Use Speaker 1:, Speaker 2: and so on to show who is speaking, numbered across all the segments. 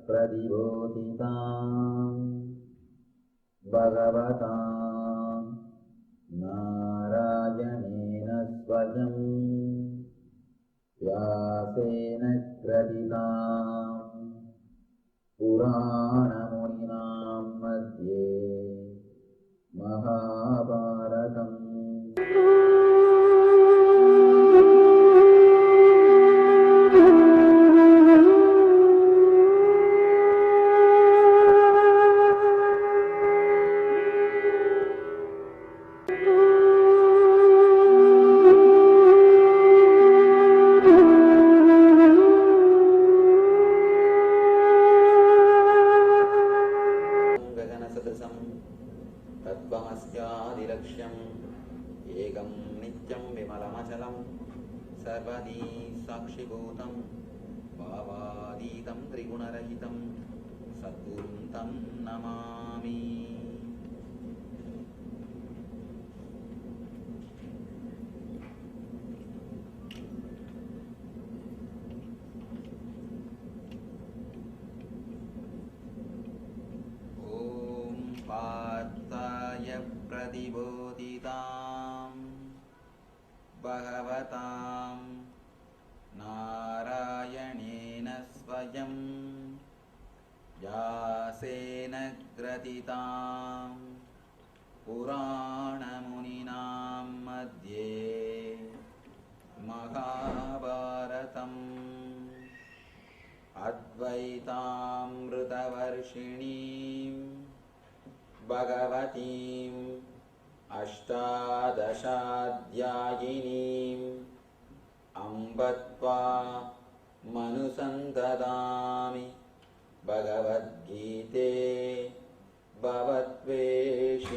Speaker 1: प्रतिबोधिताम् भगवतां नारायणेन स्वयं व्यासेन ग्रथिताम् पुराणमुनिनां मध्ये महाभारतम्।
Speaker 2: एकं नित्यं विमलमचलं सर्वदी साक्षिभूतं भावातीतं त्रिगुणरहितं सद्गुरुं तं नमामि। ॐ पार्थाय प्रतिबोधितां भगवतां नारायणेन स्वयं व्यासेन ग्रथितां पुराणमुनिनां मध्ये महाभारतम्। अद्वैतामृतवर्षिणीं भगवतीम् अष्टादशाध्यायिनीम् अम्ब त्वामनुसन्दधामि भगवद्गीते भवद्वेषिणीम्।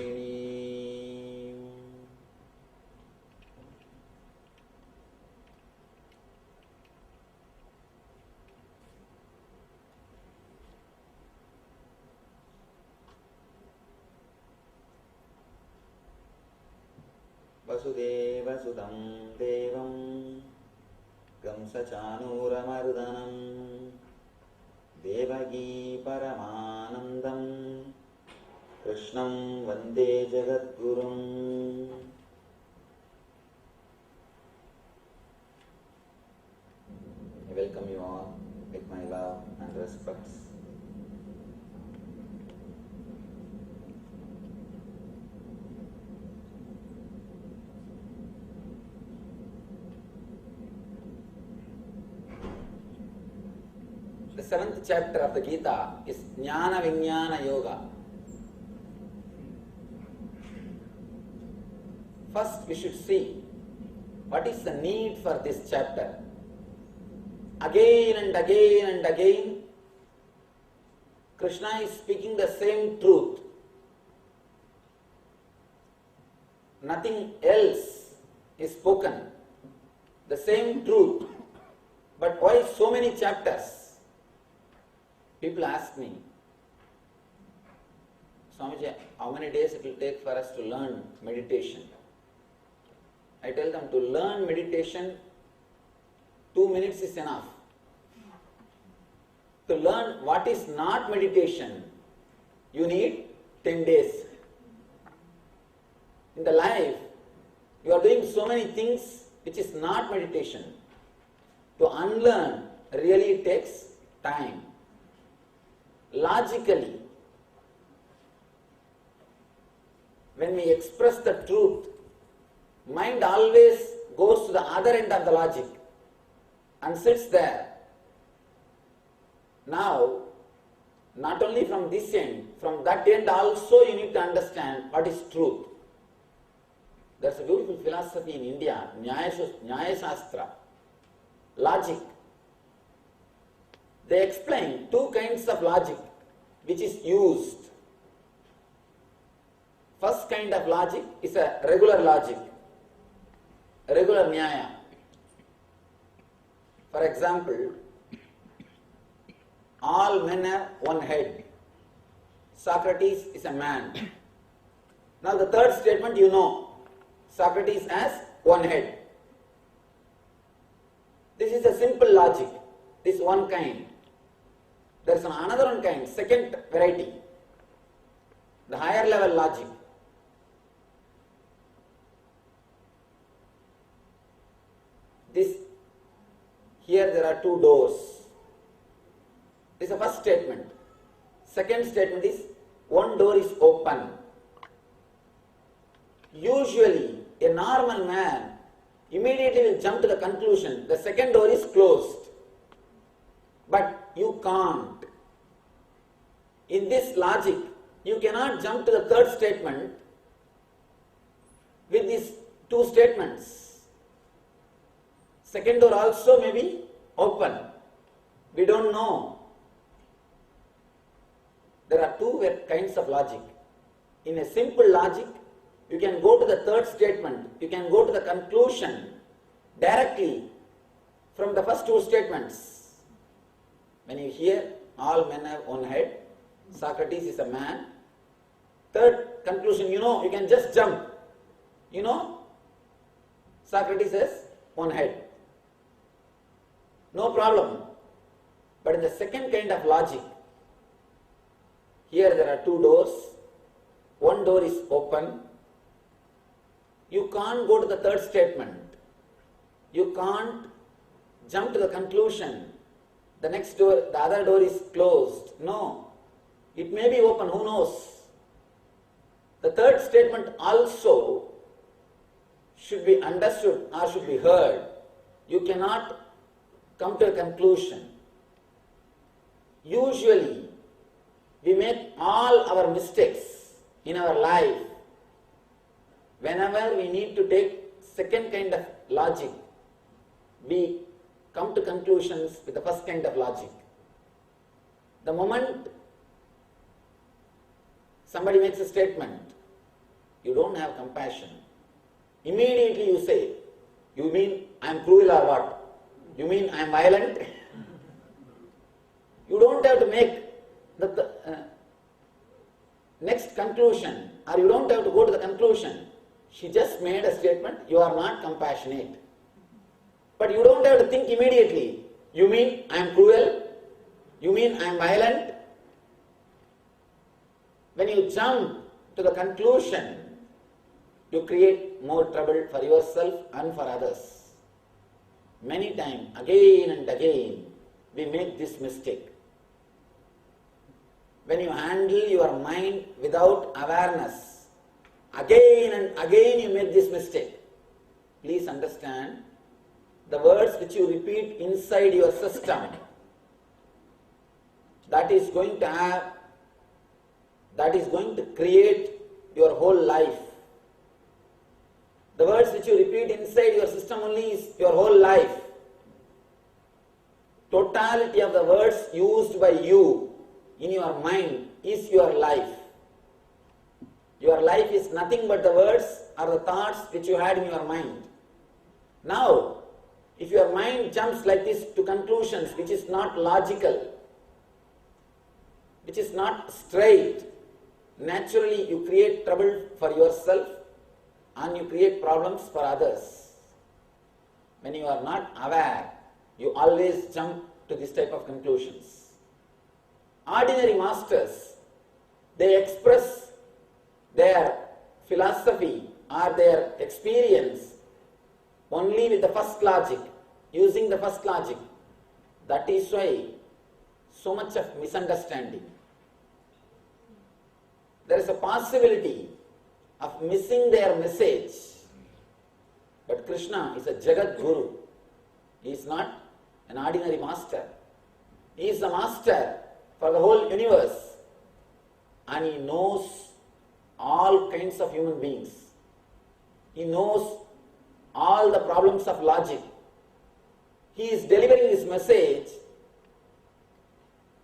Speaker 2: वसुदेवसुतं देवं कंसचाणूरमर्दनं देवकी परमानन्दं कृष्णं वन्दे जगद्गुरुम्। I welcome you all with my love and respects. The 7th chapter of the Gita is Jnana Vijnana Yoga. First, we should see what is the need for this chapter. Again and again and again, Krishna is speaking the same truth. Nothing else is spoken. The same truth. But why so many chapters? People ask me, Swamiji, how many days it will take for us to learn meditation? I tell them to learn meditation, 2 minutes is enough. To learn what is not meditation, you need 10 days. In the life, you are doing so many things which is not meditation. To unlearn really takes time. Logically, when we express the truth, mind always goes to the other end of the logic and sits there. Now, not only from this end, from that end also you need to understand what is truth. There's a beautiful philosophy in India, Nyaya Shastra, logic. They explain 2 kinds of logic which is used. First kind of logic is a regular logic, regular Nyaya. For example, all men have one head. Socrates is a man. Now the third statement you know, Socrates has one head. This is a simple logic, this one kind. There is another one kind, second variety, the higher level logic. This, here there are two doors. This is the first statement. Second statement is, one door is open. Usually, a normal man immediately will jump to the conclusion, the second door is closed. But you can't. In this logic, you cannot jump to the third statement with these two statements. Second door also may be open. We don't know. There are two kinds of logic. In a simple logic, you can go to the third statement, you can go to the conclusion directly from the first two statements. When you hear all men have one head, Socrates is a man. Third conclusion, you can just jump. Socrates has one head. No problem. But in the second kind of logic, here there are two doors. One door is open. You can't go to the third statement. You can't jump to the conclusion. The next door, the other door is closed. No. It may be open, who knows? The third statement also should be understood or should be heard. You cannot come to a conclusion. Usually, we make all our mistakes in our life whenever we need to take second kind of logic. We come to conclusions with the first kind of logic. The moment somebody makes a statement, you don't have compassion. Immediately you say, you mean I am cruel or what? You mean I am violent? You don't have to make the next conclusion, or you don't have to go to the conclusion. She just made a statement, you are not compassionate. But you don't have to think immediately, you mean I am cruel? You mean I am violent? When you jump to the conclusion, you create more trouble for yourself and for others. Many times, again and again, we make this mistake. When you handle your mind without awareness, again and again you make this mistake. Please understand, the words which you repeat inside your system, that is going to create your whole life. The words which you repeat inside your system only is your whole life. Totality of the words used by you in your mind is your life. Your life is nothing but the words or the thoughts which you had in your mind. Now, if your mind jumps like this to conclusions which is not logical, which is not straight, naturally you create trouble for yourself and you create problems for others. When you are not aware, you always jump to this type of conclusions. Ordinary masters, they express their philosophy or their experience only with the first logic, using the first logic. That is why so much of misunderstanding. There is a possibility of missing their message. But Krishna is a Jagat Guru. He is not an ordinary master. He is the master for the whole universe. And he knows all kinds of human beings. He knows all the problems of logic. He is delivering his message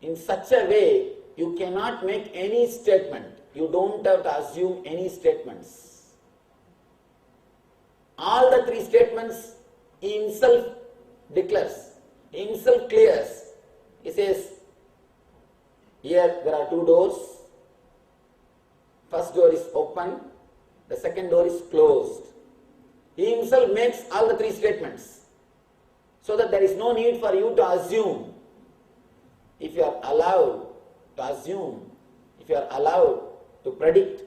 Speaker 2: in such a way you cannot make any statement. You don't have to assume any statements. All the three statements he himself declares, he himself clears. He says, here there are two doors. First door is open, the second door is closed. He himself makes all the three statements so that there is no need for you to assume. if you are allowed to assume, if you are allowed to predict,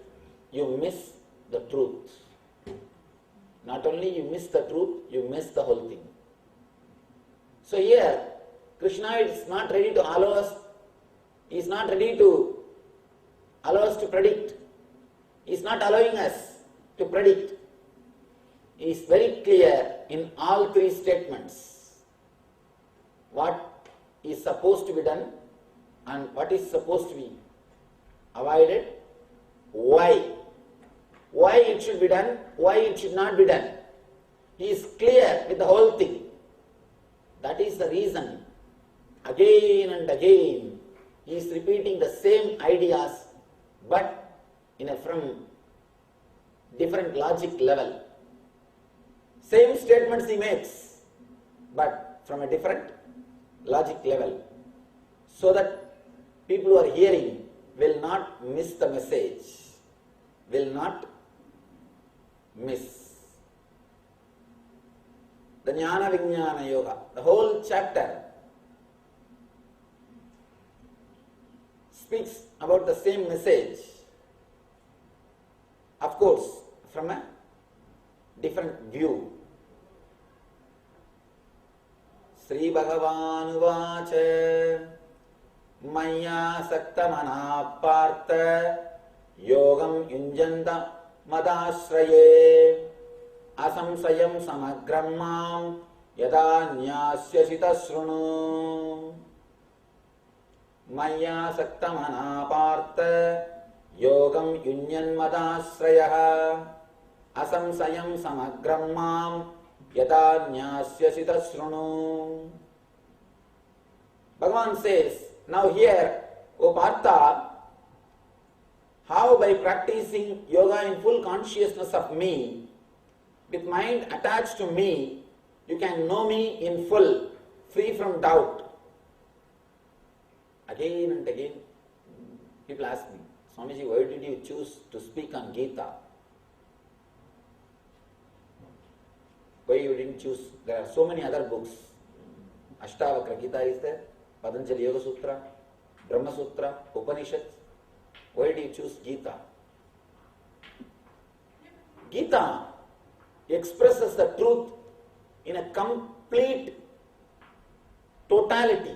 Speaker 2: you miss the truth. Not only you miss the truth, you miss the whole thing. So here, Krishna is not ready to allow us, he is not ready to allow us to predict. He is not allowing us to predict. He is very clear in all three statements what is supposed to be done and what is supposed to be avoided, why it should be done, why it should not be done. He is clear with the whole thing. That is the reason, again and again, he is repeating the same ideas, but from different logic level. Same statements he makes, but from a different logic level, so that people who are hearing will not miss the message, will not miss. The Jnana Vijnana Yoga, the whole chapter speaks about the same message, of course, from a different view. Sri Bhagavan Uvacha Maya Sakta Mana Partha Yogam Yunjanta Madashraye Asamsayam Samagramam Yada Nyasyasita Srunu Maya Sakta Mana Partha Yogam Yunyan Madashraya Asamsayam Samagramam Yada Nyasyasita Srunu. Bhagavan says, now here, O Partha, how by practicing yoga in full consciousness of me, with mind attached to me, you can know me in full, free from doubt. Again and again, people ask me, Swamiji, why did you choose to speak on Gita? Why you didn't choose? There are so many other books. Ashtavakra Gita is there, Patanjali Yoga Sutra, Brahma Sutra, Upanishads. Why do you choose Gita? Gita expresses the truth in a complete totality.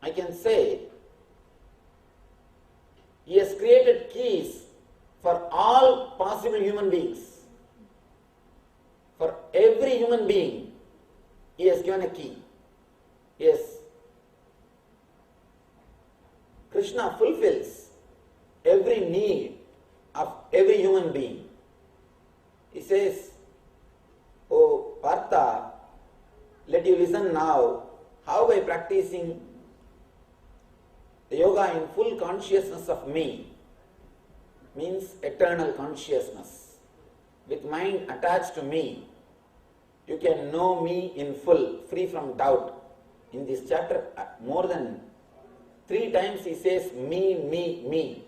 Speaker 2: I can say he has created keys for all possible human beings. For every human being, he has given a key. Yes, Krishna fulfills every need of every human being. He says, O Partha, let you listen now how by practicing the yoga in full consciousness of me, means eternal consciousness, with mind attached to me, you can know me in full, free from doubt. In this chapter, more than 3 times he says me, me, me.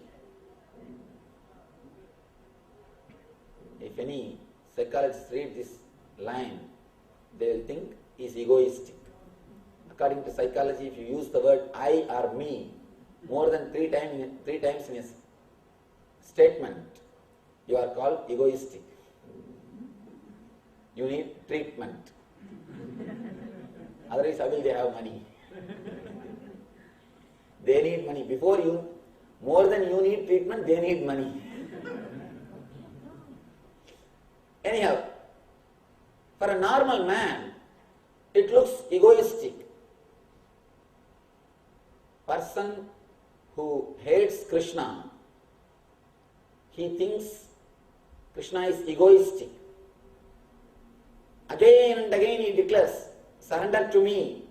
Speaker 2: If any psychologists read this line, they will think he is egoistic. According to psychology, if you use the word I or me more than 3 times in a statement, you are called egoistic. You need treatment. Otherwise, how will they have money? They need money. Before you, more than you need treatment, they need money. Anyhow, for a normal man, it looks egoistic. Person who hates Krishna, he thinks Krishna is egoistic. Again and again he declares, surrender to me,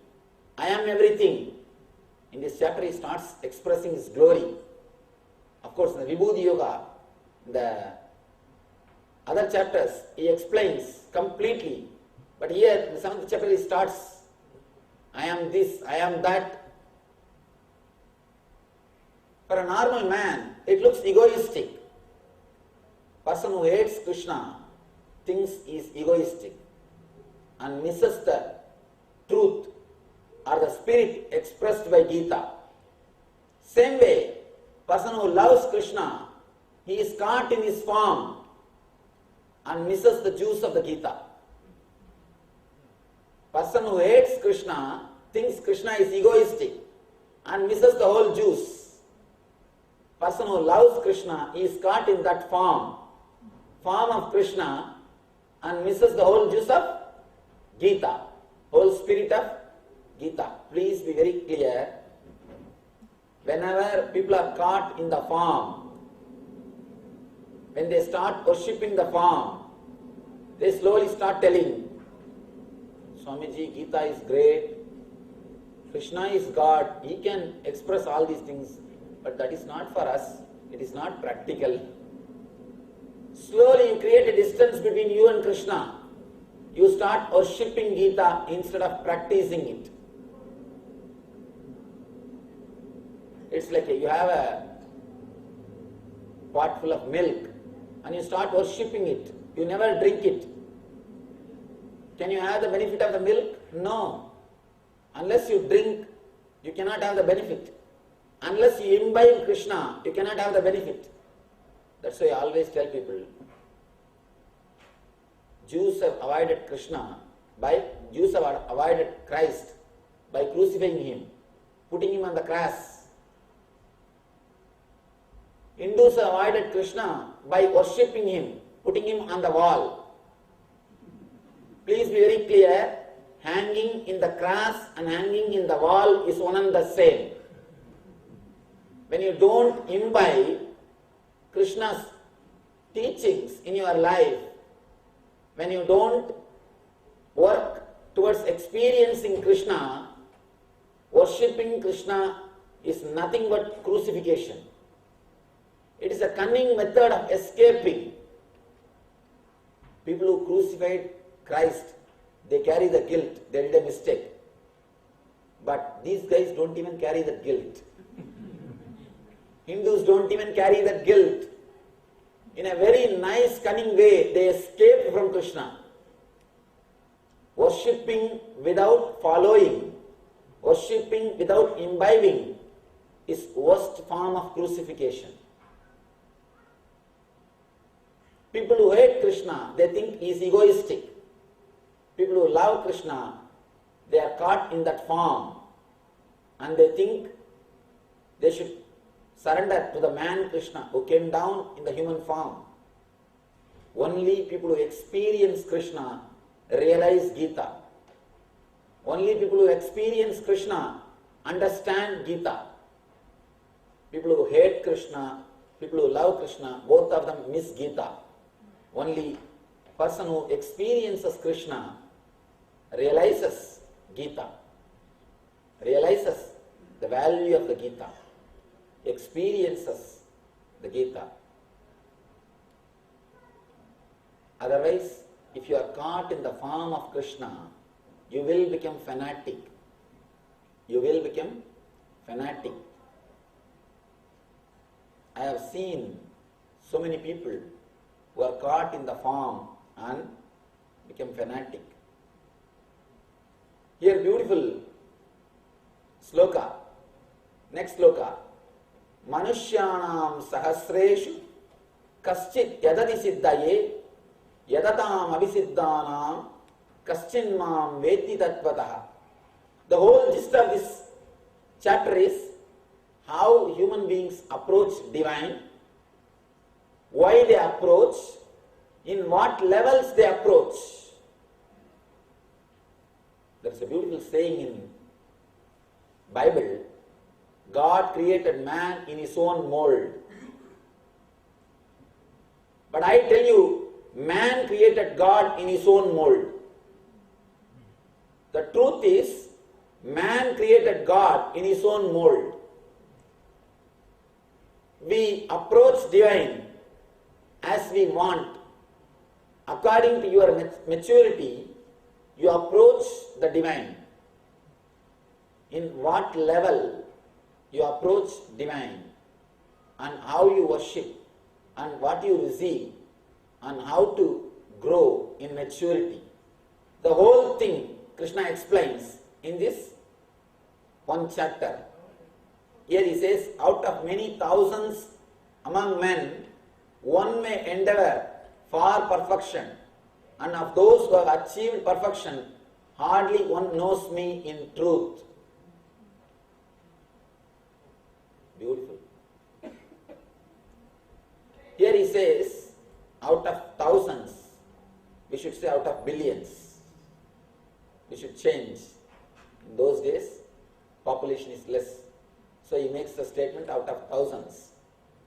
Speaker 2: I am everything. In this chapter he starts expressing his glory. Of course, in the Vibhuti Yoga, the other chapters, he explains completely. But here, in the 7th chapter, he starts, I am this, I am that. For a normal man, it looks egoistic. Person who hates Krishna thinks he is egoistic and misses the truth or the spirit expressed by Gita. Same way, person who loves Krishna, he is caught in his form and misses the juice of the Gita. Person who hates Krishna thinks Krishna is egoistic and misses the whole juice. Person who loves Krishna is caught in that form of Krishna and misses the whole juice of Gita, whole spirit of Gita. Please be very clear. Whenever people are caught in the form, when they start worshipping the form, they slowly start telling, Swamiji, Gita is great, Krishna is God, he can express all these things, but that is not for us, it is not practical. Slowly you create a distance between you and Krishna. You start worshipping Gita instead of practicing it. It's like you have a pot full of milk and you start worshipping it. You never drink it. Can you have the benefit of the milk? No. Unless you drink, you cannot have the benefit. Unless you imbibe Krishna, you cannot have the benefit. That's why I always tell people, Jews have avoided Krishna Jews have avoided Christ by crucifying him, putting him on the cross. Hindus have avoided Krishna by worshipping him, putting him on the wall. Please be very clear, hanging in the cross and hanging in the wall is one and the same. When you don't imbibe Krishna's teachings in your life, when you don't work towards experiencing Krishna, worshipping Krishna is nothing but crucifixion. It is a cunning method of escaping. People who crucified Christ, they carry the guilt, they did a mistake. But these guys don't even carry the guilt. Hindus don't even carry the guilt. In a very nice, cunning way, they escaped from Krishna. Worshipping without following, worshipping without imbibing is worst form of crucifixion. People who hate Krishna, they think he is egoistic. People who love Krishna, they are caught in that form and they think they should surrender to the man Krishna who came down in the human form. Only people who experience Krishna realize Gita. Only people who experience Krishna understand Gita. People who hate Krishna, people who love Krishna, both of them miss Gita. Only person who experiences Krishna realizes Gita, realizes the value of the Gita, experiences the Gita. Otherwise, if you are caught in the form of Krishna, you will become fanatic. You will become fanatic. I have seen so many people who are caught in the form and become fanatic. Here, beautiful sloka. Next sloka. Manushyanam sahasreshu kaschit yadadi siddhaye yadatam abhisiddhanam kaschin mam veti tattvataha. The whole gist of this chapter is how human beings approach divine, why they approach, in what levels they approach. There is a beautiful saying in Bible, God created man in his own mold. But I tell you, man created God in his own mold. The truth is, man created God in his own mold. We approach divine as we want. According to your maturity, you approach the divine. In what level you approach divine, and how you worship, and what you receive, and how to grow in maturity. The whole thing Krishna explains in this one chapter. Here he says, out of many thousands among men, one may endeavor for perfection, and of those who have achieved perfection, hardly one knows me in truth. Beautiful. Here he says, out of thousands, we should say out of billions. We should change. In those days, population is less. So he makes the statement out of thousands.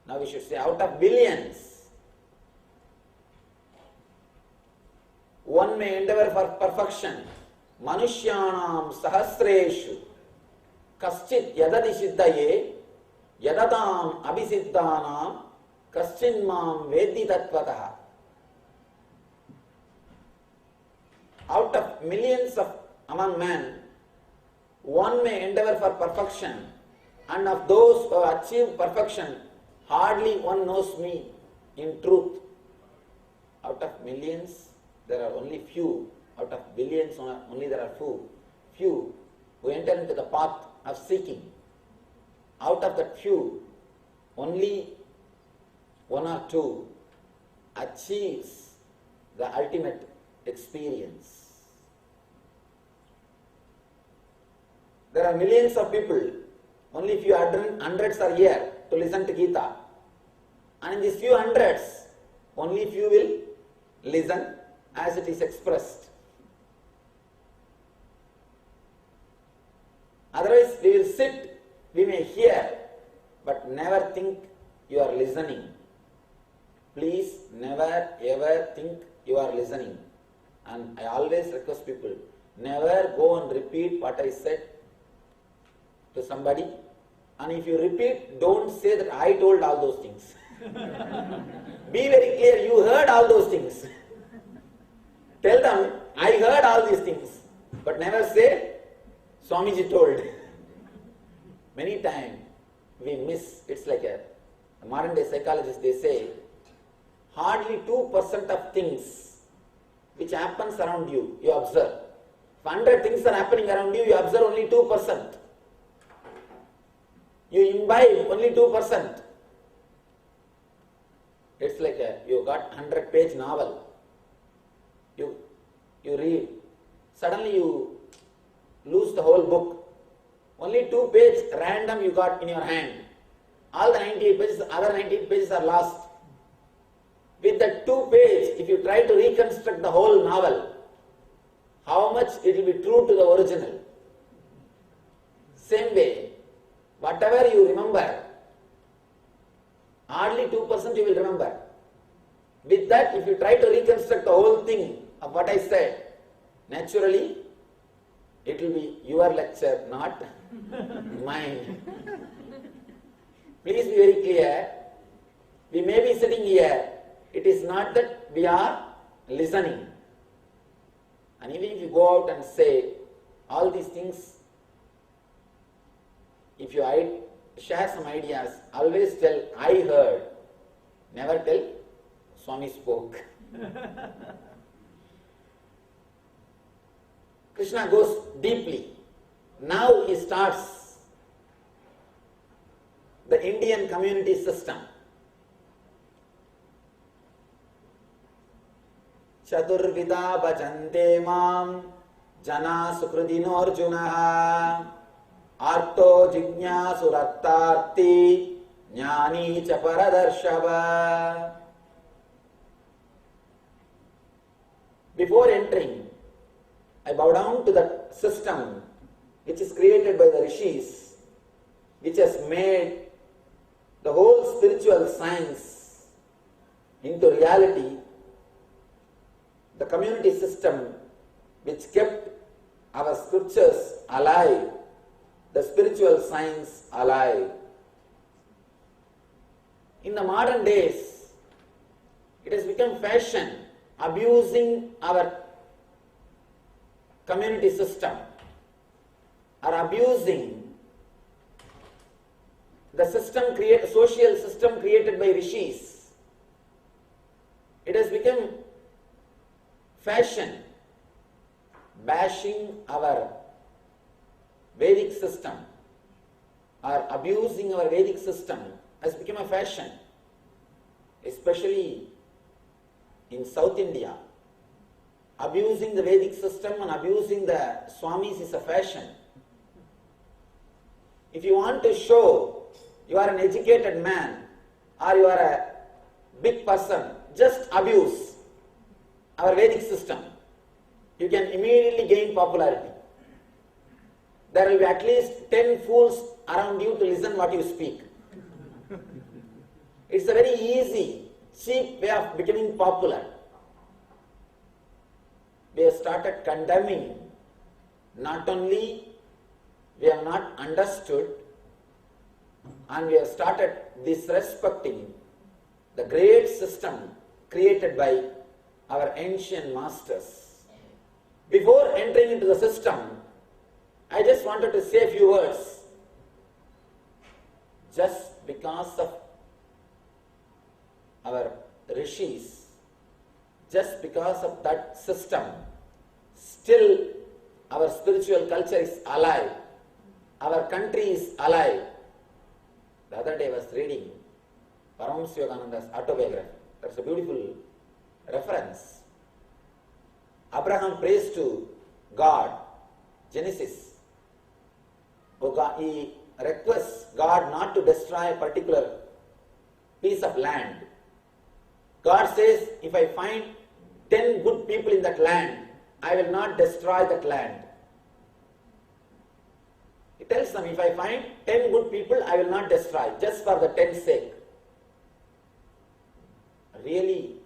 Speaker 2: Now we should say out of billions. One may endeavor for perfection. Manushyanam sahasreshu kaschit yadadi siddhaye yadatam abhisiddhanam kaschin mam vedi tattvataha. Out of millions of among men, one may endeavor for perfection, and of those who have achieved perfection, hardly one knows me in truth. Out of millions, there are only few. Out of billions, only there are few who enter into the path of seeking. Out of that few, only one or two achieves the ultimate experience. There are millions of people, only few hundreds are here to listen to Gita. And in these few hundreds, only few will listen as it is expressed. Otherwise, we will sit, we may hear, but never think you are listening. Please never ever think you are listening. And I always request people, never go and repeat what I said to somebody. And if you repeat, don't say that I told all those things. Be very clear, you heard all those things. Tell them, I heard all these things. But never say, Swamiji told. Many times we miss, it's like a modern day psychologist, they say, hardly 2% of things which happens around you, you observe. If 100 things are happening around you, you observe only 2%. You imbibe only 2%. It's like you got 100-page novel. You read. Suddenly you lose the whole book. Only 2 pages random you got in your hand. All the 98 pages, other 98 pages are lost. With the 2 pages, if you try to reconstruct the whole novel, how much it will be true to the original? Same way, whatever you remember, hardly 2% you will remember. With that, if you try to reconstruct the whole thing of what I said, naturally, it will be your lecture, not mine. Please be very clear. We may be sitting here. It is not that we are listening. And even if you go out and say all these things, if you share some ideas, always tell, I heard. Never tell, Swami spoke. Krishna goes deeply. Now he starts the Indian community system. Chaturvida bhajante mam jana sukridino arjunaha arto jignyasurattarti jnani cha paradarshava. Before entering, I bow down to the system which is created by the rishis, which has made the whole spiritual science into reality, the community system which kept our scriptures alive, the spiritual science alive. In the modern days, it has become fashion abusing our community system or abusing the social system created by rishis. It has become fashion bashing our Vedic system or abusing our Vedic system has become a fashion, especially in South India. Abusing the Vedic system and abusing the Swamis is a fashion. If you want to show you are an educated man or you are a big person, just abuse our Vedic system. You can immediately gain popularity. There will be at least 10 fools around you to listen what you speak. It's a very easy, cheap way of becoming popular. We have started condemning. Not only we have not understood, and we have started disrespecting the great system created by our ancient masters. Before entering into the system, I just wanted to say a few words. Just because of our rishis, just because of that system, still our spiritual culture is alive. Our country is alive. The other day I was reading Paramahansa Yogananda's autobiography. That's a beautiful reference. Abraham prays to God, Genesis. He requests God not to destroy a particular piece of land. God says, if I find 10 good people in that land, I will not destroy that land. He tells them, if I find 10 good people, I will not destroy, just for the 10's sake. Really,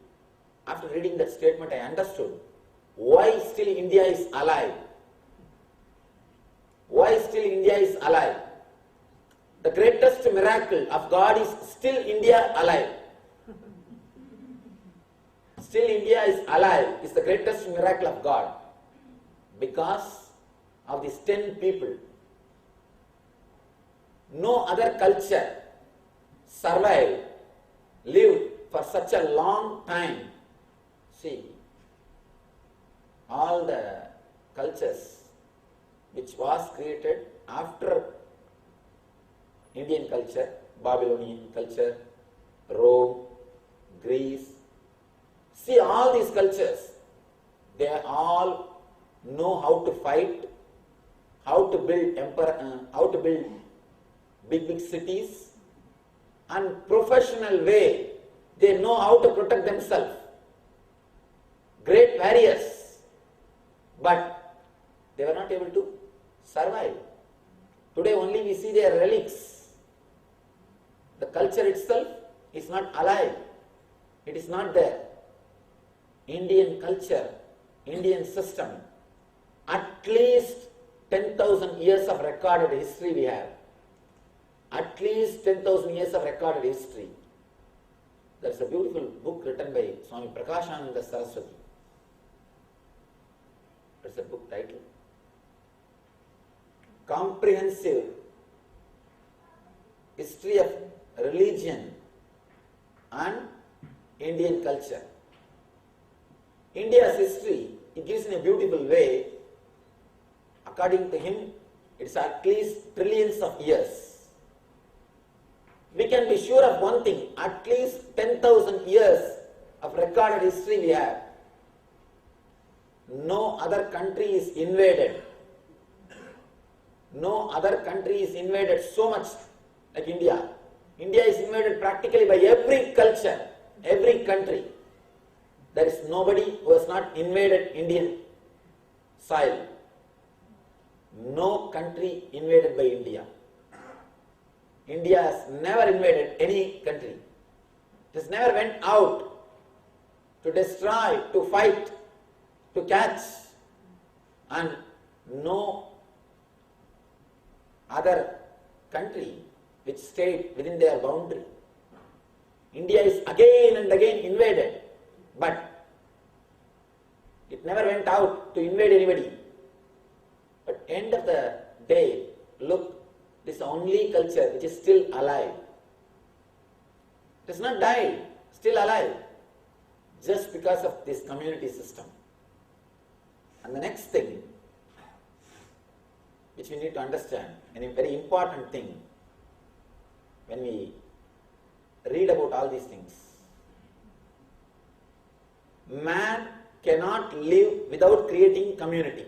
Speaker 2: after reading that statement, I understood why still India is alive. Why still India is alive? The greatest miracle of God is still India alive. Still India is alive is the greatest miracle of God because of these 10 people. No other culture survived, lived for such a long time. See, all the cultures which was created after Indian culture, Babylonian culture, Rome, Greece. See, all these cultures, they all know how to fight, how to build how to build big cities, and professional way they know how to protect themselves. Great warriors, but they were not able to survive. Today only we see their relics. The culture itself is not alive. It is not there. Indian culture, Indian system, at least 10,000 years of recorded history we have. At least 10,000 years of recorded history. There is a beautiful book written by Swami Prakashananda Saraswati. There is a book titled Comprehensive History of Religion and Indian Culture. India's history, it gives in a beautiful way. According to him, it's at least trillions of years. We can be sure of one thing, at least 10,000 years of recorded history we have. No other country is invaded. No other country is invaded so much like India. India is invaded practically by every culture, every country. There is nobody who has not invaded Indian soil. No country invaded by India. India has never invaded any country. It has never went out to destroy, to fight, to catch, and no other country which stayed within their boundary. India is again and again invaded, but it never went out to invade anybody. But end of the day, look, this is the only culture which is still alive. It has not died, still alive, just because of this community system. And the next thing, which we need to understand, and a very important thing when we read about all these things. Man cannot live without creating community.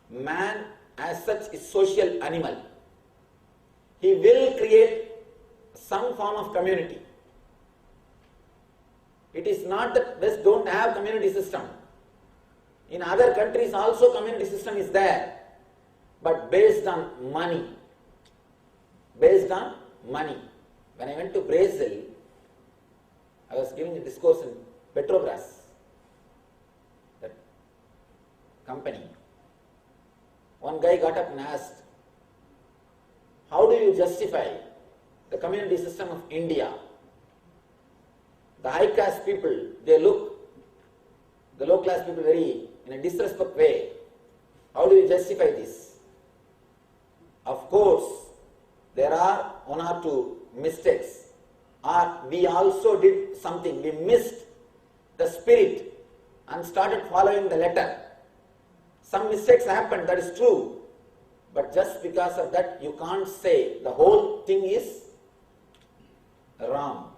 Speaker 2: Man as such is social animal. He will create some form of community. It is not that West don't have community system. In other countries also community system is there, but based on money. Based on money. When I went to Brazil, I was giving a discourse in Petrobras, that company. One guy got up and asked, how do you justify the community system of India? The high caste people, they look the low class people very in a disrespect way. How do you justify this? Of course, there are one or two mistakes, or we also did something, we missed the spirit and started following the letter. Some mistakes happened, that is true, but just because of that you can't say the whole thing is wrong.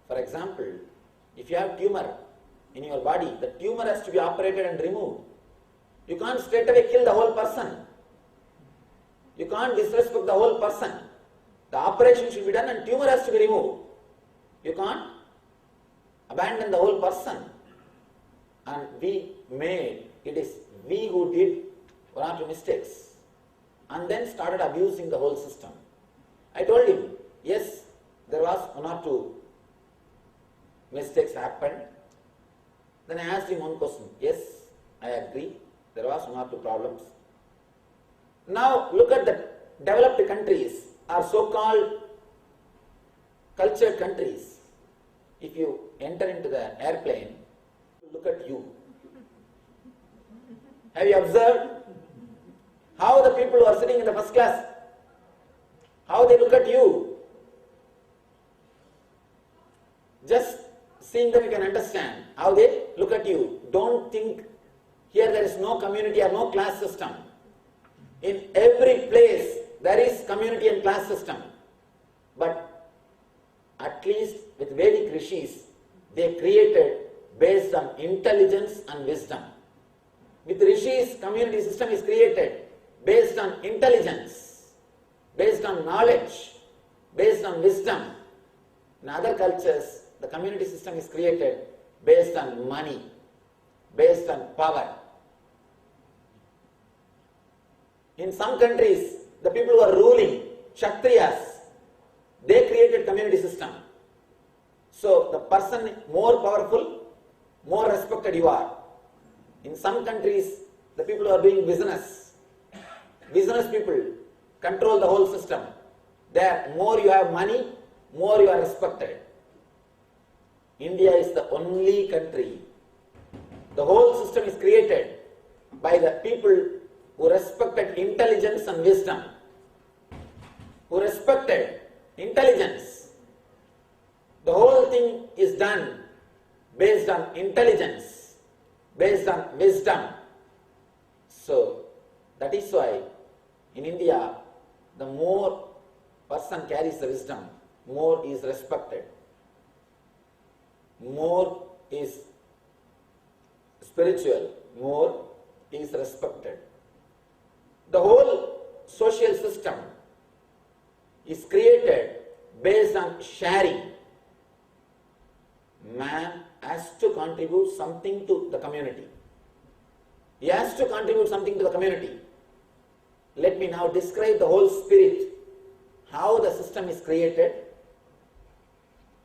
Speaker 2: For example, if you have tumor in your body, the tumor has to be operated and removed. You can't straight away kill the whole person. You can't disrespect the whole person. The operation should be done and tumor has to be removed. You can't abandon the whole person. And it is we who did one or two mistakes and then started abusing the whole system. I told him, yes, there was one or two mistakes happened. Then I asked him one question. Yes, I agree, there was one or two problems. Now look at the developed countries or so-called cultured countries. If you enter into the airplane, look at you. Have you observed how the people who are sitting in the first class, how they look at you? Just seeing them you can understand how they look at you. Don't think here there is no community or no class system. In every place there is community and class system. But at least with Vedic rishis, they created based on intelligence and wisdom. With rishis, community system is created based on intelligence, based on knowledge, based on wisdom. In other cultures, the community system is created based on money, based on power. In some countries, the people who are ruling, Kshatriyas, they created community system. So the person more powerful, more respected you are. In some countries, the people who are doing business people control the whole system. There, more you have money, more you are respected. India is the only country. The whole system is created by the people who respected intelligence and wisdom. Who respected intelligence. The whole thing is done based on intelligence, based on wisdom. So, that is why in India, the more person carries the wisdom, more is respected. More is spiritual, more is respected. The whole social system is created based on sharing. Man has to contribute something to the community. He has to contribute something to the community. Let me now describe the whole spirit, how the system is created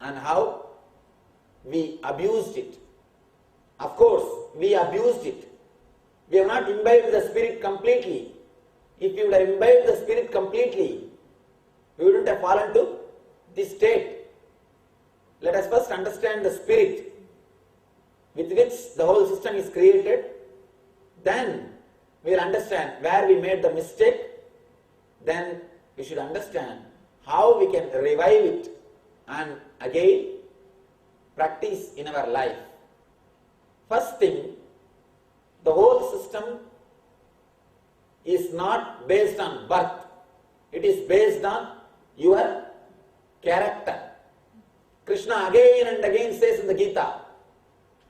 Speaker 2: and how we abused it. Of course, we abused it. We have not imbibed the spirit completely. If we would have imbibed the spirit completely, we wouldn't have fallen to this state. Let us first understand the spirit with which the whole system is created. Then we will understand where we made the mistake. Then we should understand how we can revive it and again practice in our life. First thing, the whole system is not based on birth. It is based on your character. Krishna again and again says in the Gita,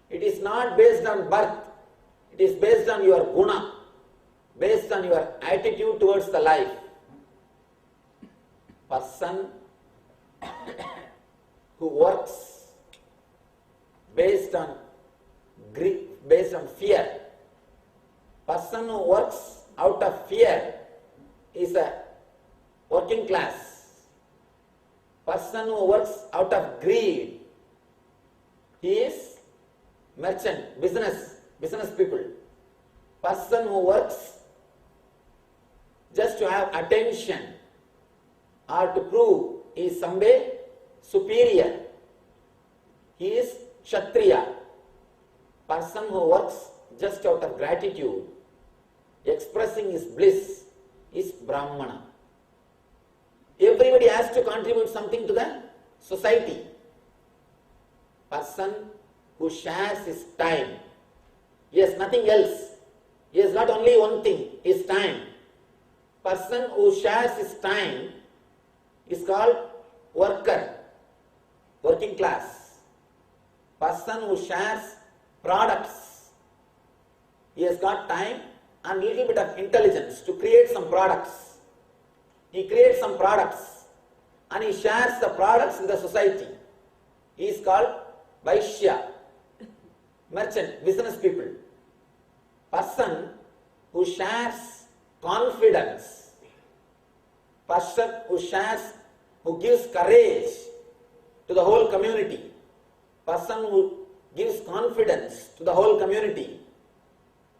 Speaker 2: it is not based on birth. It is based on your guna, based on your attitude towards the life. Person who works based on fear. Person who works out of fear is a working class. Person who works out of greed, he is merchant, business people. Person who works just to have attention or to prove he is some way superior, he is Kshatriya. Person who works just out of gratitude, expressing his bliss, is Brahmana. Everybody has to contribute something to the society. Person who shares his time, he has nothing else. He has got only one thing, his time. Person who shares his time is called worker, working class. Person who shares products, he has got time and little bit of intelligence to create some products. He creates some products and he shares the products in the society. He is called Vaishya, merchant, business people. Person who shares confidence. Person who shares, who gives courage to the whole community. Person who gives confidence to the whole community.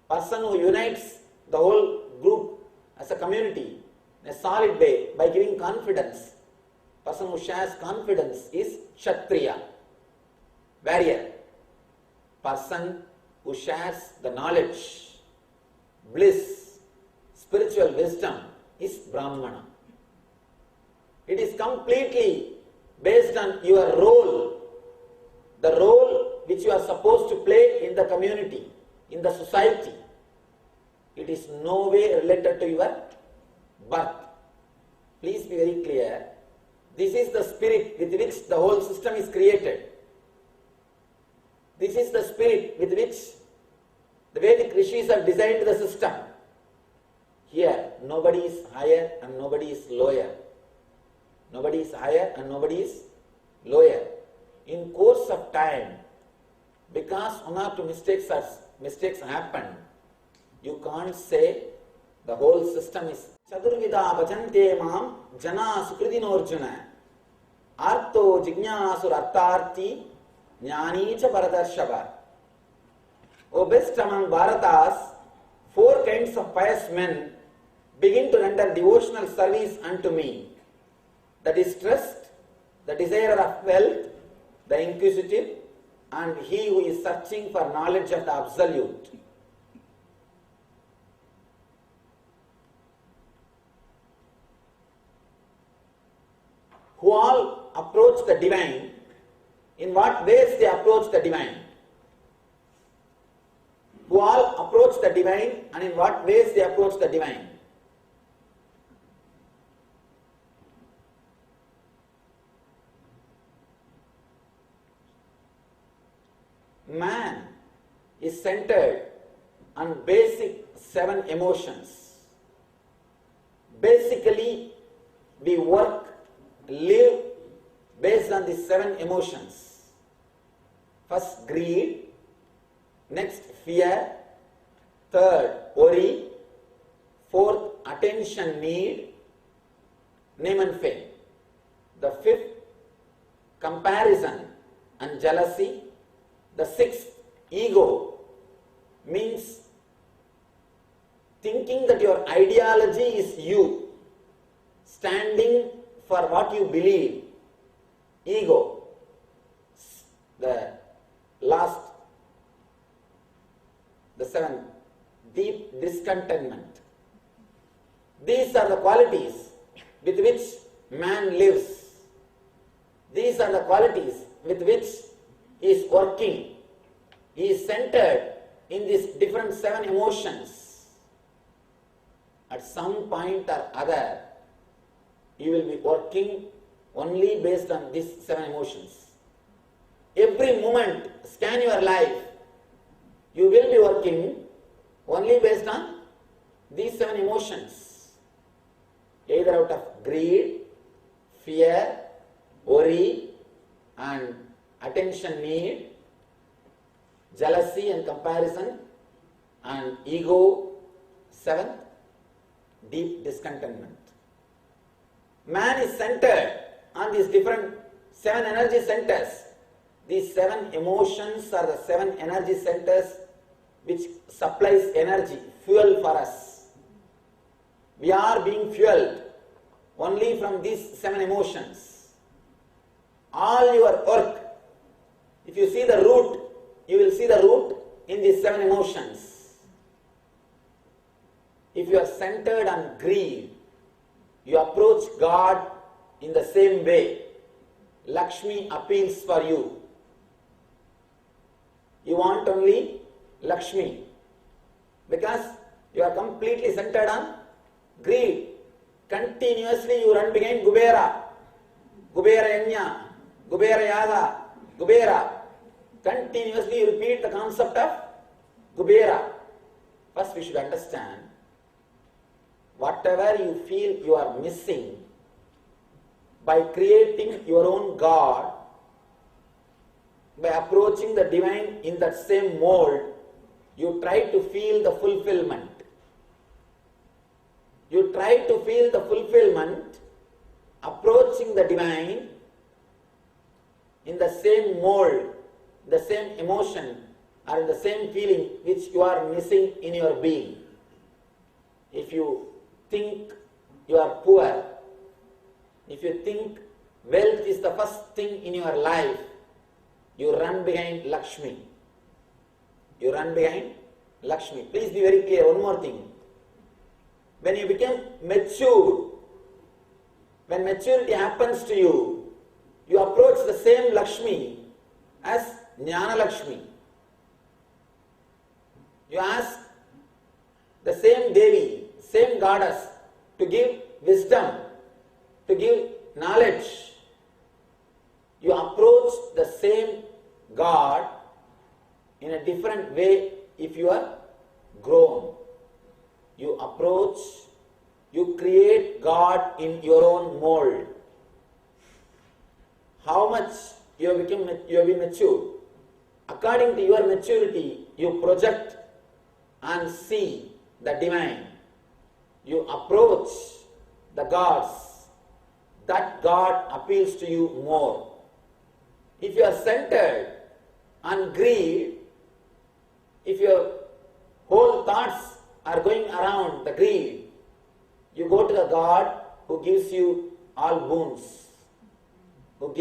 Speaker 2: Person who unites the whole group as a community in a solid way by giving confidence. Person who shares confidence is Kshatriya, warrior. Person who shares the knowledge, bliss, spiritual wisdom is Brahmana. It is completely based on your role, the role which you are supposed to play in the community, in the society. It is no way related to your birth. Please be very clear. This is the spirit with which the whole system is created. This is the spirit with which the Vedic rishis have designed the system. Here, nobody is higher and nobody is lower. Nobody is higher and nobody is lower. In course of time, because one or two mistakes happen, you can't say the whole system is Chadurvida bhajante mam jana sukridinorjuna arto jignasur artarthi jnani cha paradarshava. O best among Bharatas, 4 kinds of pious men begin to render devotional service unto me. The distressed, the desirer of wealth, the inquisitive, and he who is searching for knowledge of the Absolute. Who all approach the divine. In what ways they approach the divine? Who all approach the divine and in what ways they approach the divine? Man is centered on basic 7 emotions. Basically, we work, live based on these 7 emotions. First, greed. Next, fear. Third, worry. Fourth, attention need. Name and fame. The 5th, comparison and jealousy. The 6th, ego, means thinking that your ideology is you, standing for what you believe. Ego. The last, the 7th, deep discontentment. These are the qualities with which man lives. These are the qualities with which he is working. He is centered in these different 7 emotions. at some point or other, you will be working only based on these 7 emotions. Every moment, scan your life, you will be working only based on these 7 emotions. Either out of greed, fear, worry, and attention need, jealousy and comparison, and ego. 7th, deep discontentment. Man is centered on these different 7 energy centers. These 7 emotions are the 7 energy centers which supplies energy, fuel for us. We are being fueled only from these 7 emotions. All your work, if you see the root, you will see the root in these 7 emotions. If you are centered on greed, you approach God in the same way. Lakshmi appeals for you. You want only Lakshmi because you are completely centered on greed. Continuously you run behind Kubera, Kubera Yanya, Kubera Yaga, Kubera. Continuously you repeat the concept of Kubera. First we should understand, whatever you feel you are missing, by creating your own God, by approaching the divine in that same mold, you try to feel the fulfillment. You try to feel the fulfillment, approaching the divine in the same mold, the same emotion, or in the same feeling which you are missing in your being. If you think you are poor, if you think wealth is the first thing in your life, you run behind Lakshmi. You run behind Lakshmi. Please be very clear, one more thing. When you become mature, when maturity happens to you, you approach the same Lakshmi as Jnana Lakshmi. You ask the same Devi, same goddess to give wisdom, to give knowledge. You approach the same God in a different way if you are grown. You approach, you create God in your own mold. How much you have been mature? According to your maturity, you project and see the divine. You approach the gods. That God appeals to you more. If you are centered on greed, if your whole thoughts are going around the greed, you go to the God who gives you all boons, who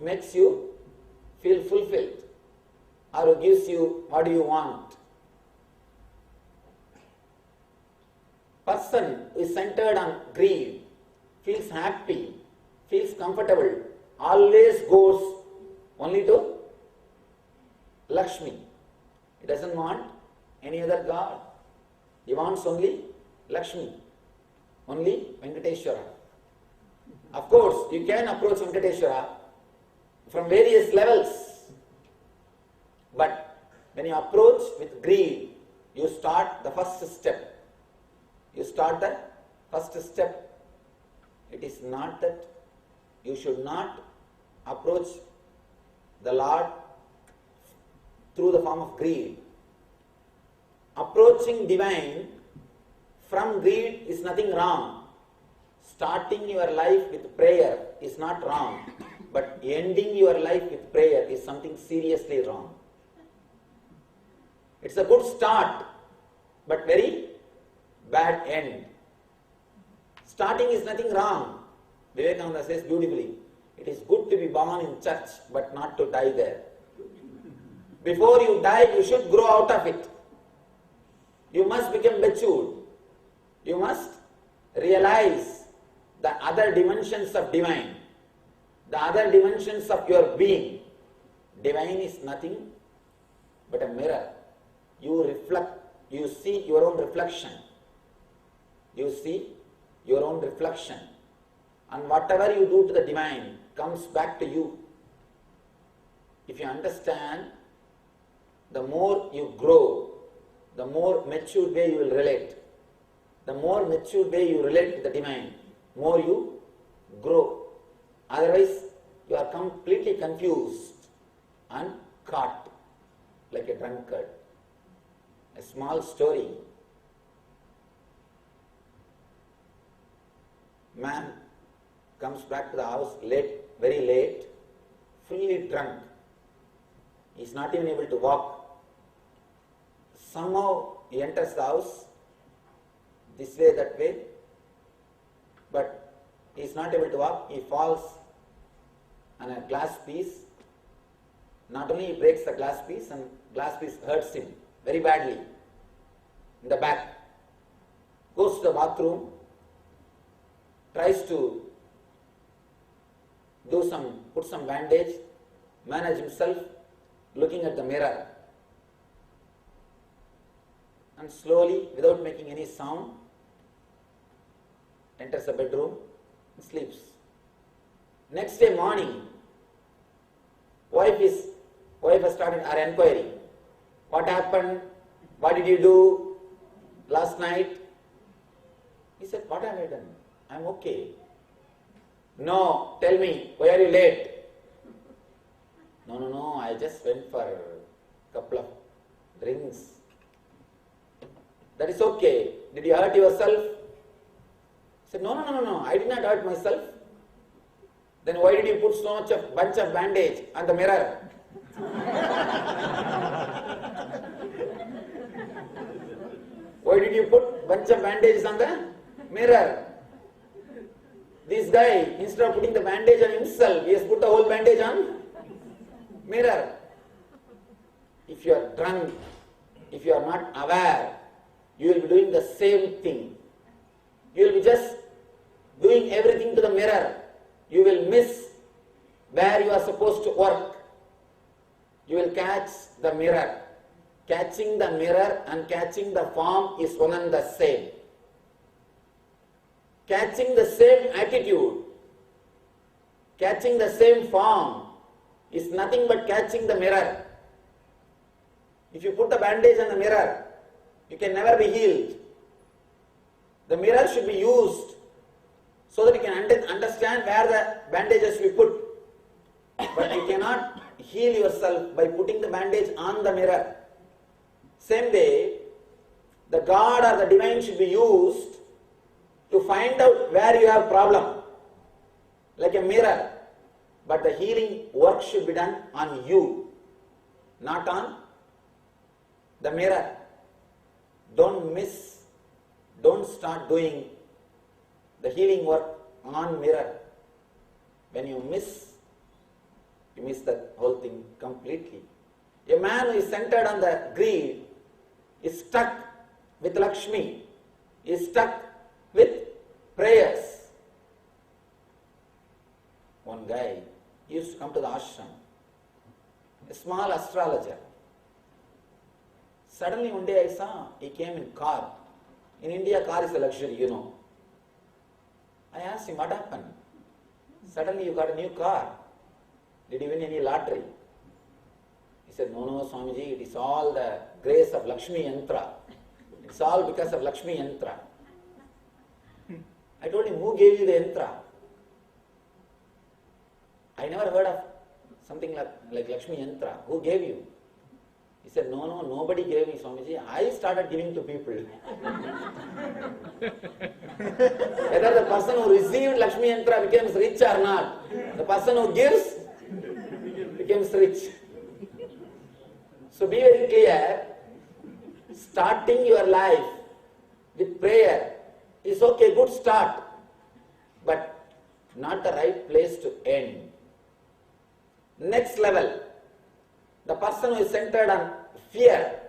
Speaker 2: makes you feel fulfilled, or who gives you what do you want. Person who is centered on greed feels happy, feels comfortable, always goes only to Lakshmi. He doesn't want any other God. He wants only Lakshmi, only Venkateshwara. Of course, you can approach Venkateshwara from various levels. But when you approach with greed, you start the first step. You start the first step. It is not that you should not approach the Lord through the form of greed. Approaching divine from greed is nothing wrong. Starting your life with prayer is not wrong, but ending your life with prayer is something seriously wrong. It's a good start, but very bad end. Starting is nothing wrong. Vivekananda says beautifully, it is good to be born in church, but not to die there. Before you die, you should grow out of it. You must become matured. You must realize the other dimensions of divine, the other dimensions of your being. Divine is nothing but a mirror. You reflect, you see your own reflection. You see your own reflection, and whatever you do to the divine comes back to you. If you understand, the more you grow, the more matured way you will relate. The more matured way you relate to the divine, more you grow. Otherwise, you are completely confused and caught like a drunkard. A small story. Man comes back to the house late, very late, fully drunk. He is not even able to walk. Somehow he enters the house, this way, that way, but he is not able to walk. He falls on a glass piece. Not only he breaks the glass piece, and glass piece hurts him very badly in the back. Goes to the bathroom, tries to put some bandage, manage himself, looking at the mirror, and slowly, without making any sound, enters the bedroom and sleeps. Next day morning, wife has started her inquiry. What happened? What did you do last night? He said, what have I done? I'm okay. No, tell me, why are you late? No, I just went for a couple of drinks. That is okay. Did you hurt yourself? He said, no, I did not hurt myself. Then why did you put so much of bunch of bandage on the mirror? Why did you put bunch of bandages on the mirror? This guy, instead of putting the bandage on himself, he has put the whole bandage on mirror. If you are drunk, if you are not aware, you will be doing the same thing. You will be just doing everything to the mirror. You will miss where you are supposed to work. You will catch the mirror. Catching the mirror and catching the form is one and the same. Catching the same attitude, catching the same form is nothing but catching the mirror. If you put the bandage on the mirror, you can never be healed. The mirror should be used so that you can understand where the bandages should be put. But you cannot heal yourself by putting the bandage on the mirror. Same way, the God or the divine should be used to find out where you have problem, like a mirror. But the healing work should be done on you, not on the mirror. Don't start doing the healing work on mirror. When you miss the whole thing completely. A man who is centered on the greed is stuck with Lakshmi, is stuck with prayers. One guy used to come to the ashram, a small astrologer. Suddenly one day I saw he came in car. In India, car is a luxury, you know. I asked him, what happened? Suddenly you got a new car. Did you win any lottery? He said, no, Swamiji, it is all the grace of Lakshmi Yantra. It's all because of Lakshmi Yantra. I told him, who gave you the Yantra? I never heard of something like Lakshmi Yantra. Who gave you? He said, no, nobody gave me, Swamiji. I started giving to people. Whether the person who received Lakshmi Yantra becomes rich or not, the person who gives becomes rich. So be very clear, starting your life with prayer is okay, good start, but not the right place to end. Next level, the person who is centered on fear,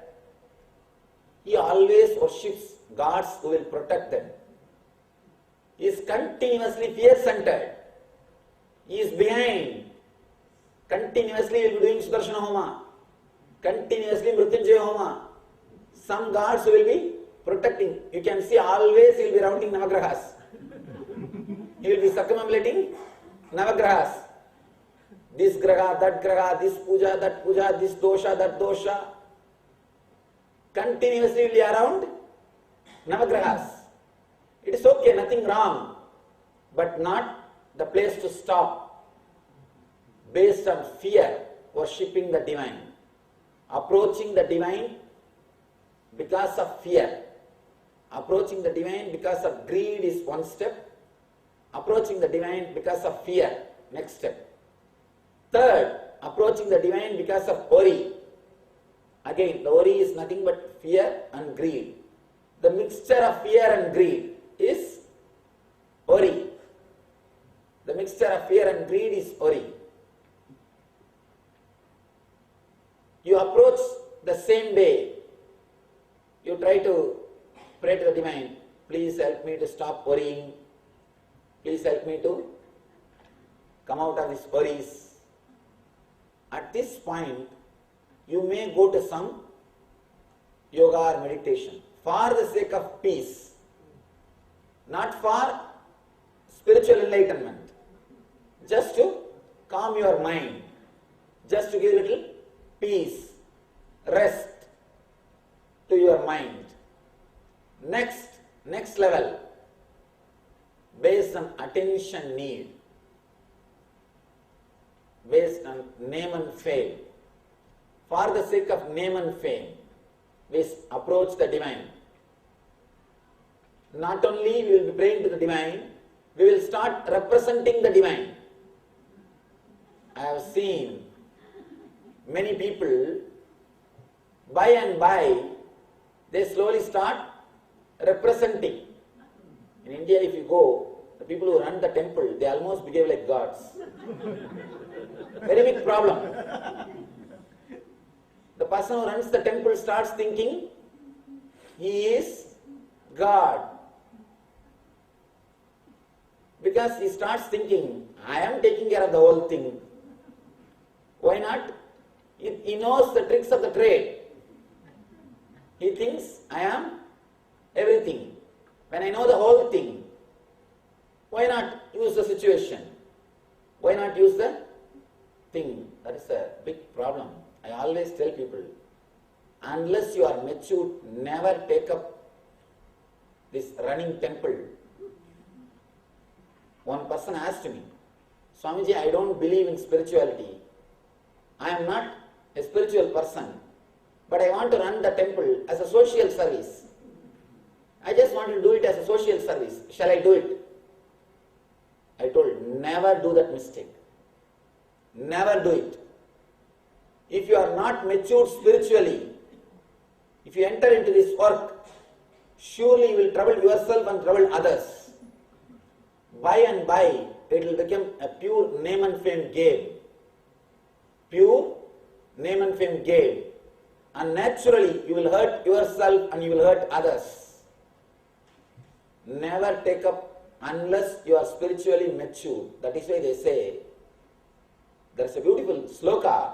Speaker 2: he always worships gods who will protect them. He is continuously fear-centered. He is behind. Continuously he will be doing Sudarshana Homa. Continuously Mrityunjaya Homa. Some gods will be protecting. You can see always he will be rounding Navagrahas. He will be circumambulating Navagrahas. This graha, this puja, this dosha, that dosha. Continuously will be around Navagrahas. It is okay, nothing wrong, but not the place to stop. Based on fear, worshipping the divine. Approaching the divine because of fear. Approaching the divine because of greed is one step. Approaching the divine because of fear, next step. Third, approaching the divine because of worry. Again, the worry is nothing but fear and greed. The mixture of fear and greed is worry. The mixture of fear and greed is worry. You approach the same way. You try to pray to the divine. Please help me to stop worrying. Please help me to come out of these worries. At this point, you may go to some yoga or meditation for the sake of peace, not for spiritual enlightenment, just to calm your mind, just to give a little peace, rest to your mind. Next level, based on attention need, based on name and fame. For the sake of name and fame, we approach the divine. Not only we will be praying to the divine, we will start representing the divine. I have seen many people, by and by, they slowly start representing. In India, if you go, the people who run the temple, they almost behave like gods. Very big problem. The person who runs the temple starts thinking he is God. Because he starts thinking, I am taking care of the whole thing. Why not? He knows the tricks of the trade. He thinks, I am everything. When I know the whole thing, why not use the situation? Why not use the thing? That is a big problem. I always tell people, unless you are matured, never take up this running temple. One person asked me, Swamiji, I don't believe in spirituality. I am not a spiritual person, but I want to run the temple as a social service. I just want to do it as a social service. Shall I do it? I told, never do that mistake. Never do it. If you are not matured spiritually, if you enter into this work, surely you will trouble yourself and trouble others. By and by, it will become a pure name and fame game. Pure name and fame game. And naturally, you will hurt yourself and you will hurt others. Never take up unless you are spiritually mature. That is why they say, there is a beautiful sloka.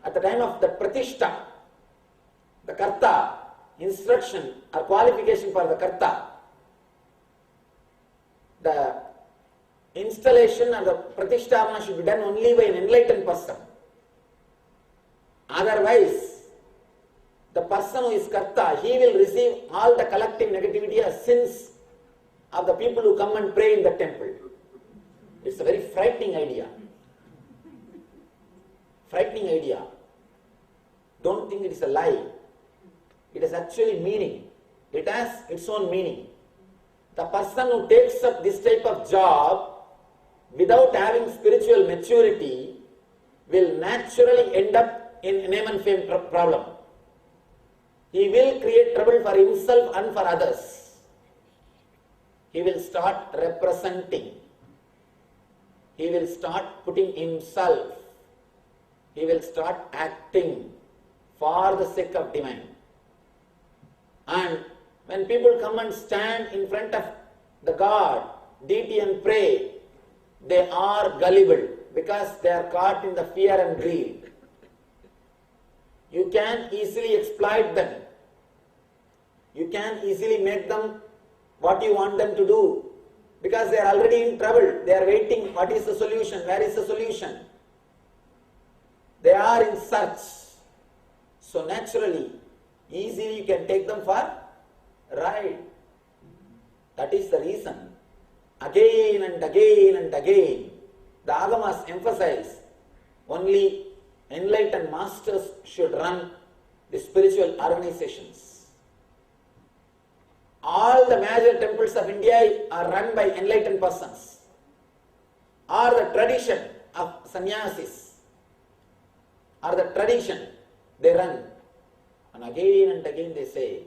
Speaker 2: At the time of the pratishtha, the karta, instruction or qualification for the karta, the installation or the pratishthavana should be done only by an enlightened person. Otherwise, the person who is karta, he will receive all the collective negativity or sins of the people who come and pray in the temple. It's a very frightening idea. Frightening idea. Don't think it is a lie. It has actually meaning. It has its own meaning. The person who takes up this type of job without having spiritual maturity will naturally end up in name and fame problem. He will create trouble for himself and for others. He will start representing. He will start putting himself. He will start acting for the sake of divine. And when people come and stand in front of the God, deity and pray, they are gullible because they are caught in the fear and greed. You can easily exploit them. You can easily make them what you want them to do because they are already in trouble. They are waiting. What is the solution? Where is the solution? They are in search. So naturally, easily you can take them for ride. That is the reason. Again and again and again, the Agamas emphasize only enlightened masters should run the spiritual organizations. All the major temples of India are run by enlightened persons, or the tradition of sannyasis, or the tradition they run. And again they say,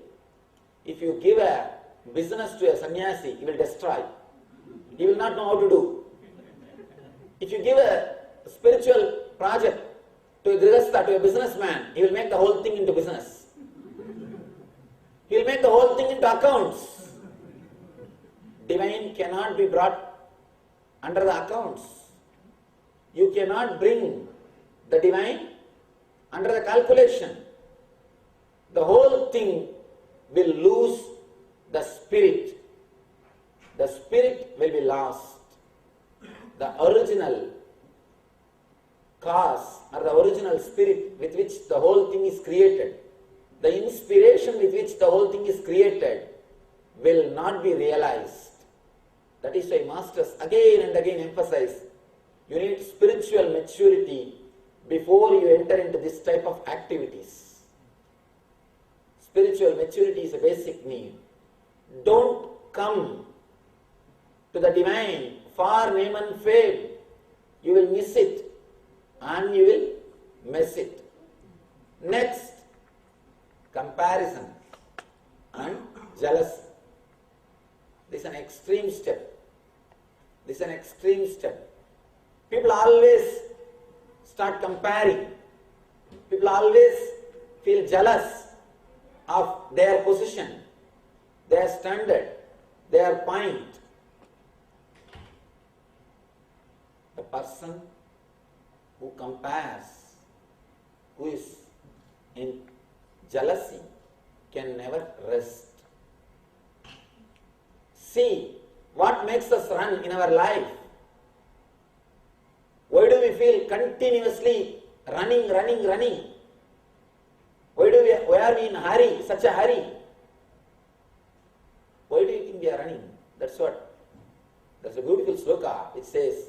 Speaker 2: if you give a business to a sannyasi, he will destroy. He will not know how to do. If you give a spiritual project to a grihastha, to a businessman, he will make the whole thing into business. He will make the whole thing into accounts. Divine cannot be brought under the accounts. You cannot bring the divine under the calculation. The whole thing will lose the spirit. The spirit will be lost. The original cause or the original spirit with which the whole thing is created, the inspiration with which the whole thing is created will not be realized. That is why masters again and again emphasize, you need spiritual maturity before you enter into this type of activities. Spiritual maturity is a basic need. Don't come to the divine for name and fame. You will miss it and you will miss it. Next, comparison and jealousy. This is an extreme step. This is an extreme step. People always start comparing. People always feel jealous of their position, their standard, their point. The person who compares, who is in jealousy, can never rest. See what makes us run in our life. Why do we feel continuously running? Why are we in a hurry, such a hurry? Why do you think we are running? That's a beautiful sloka which says,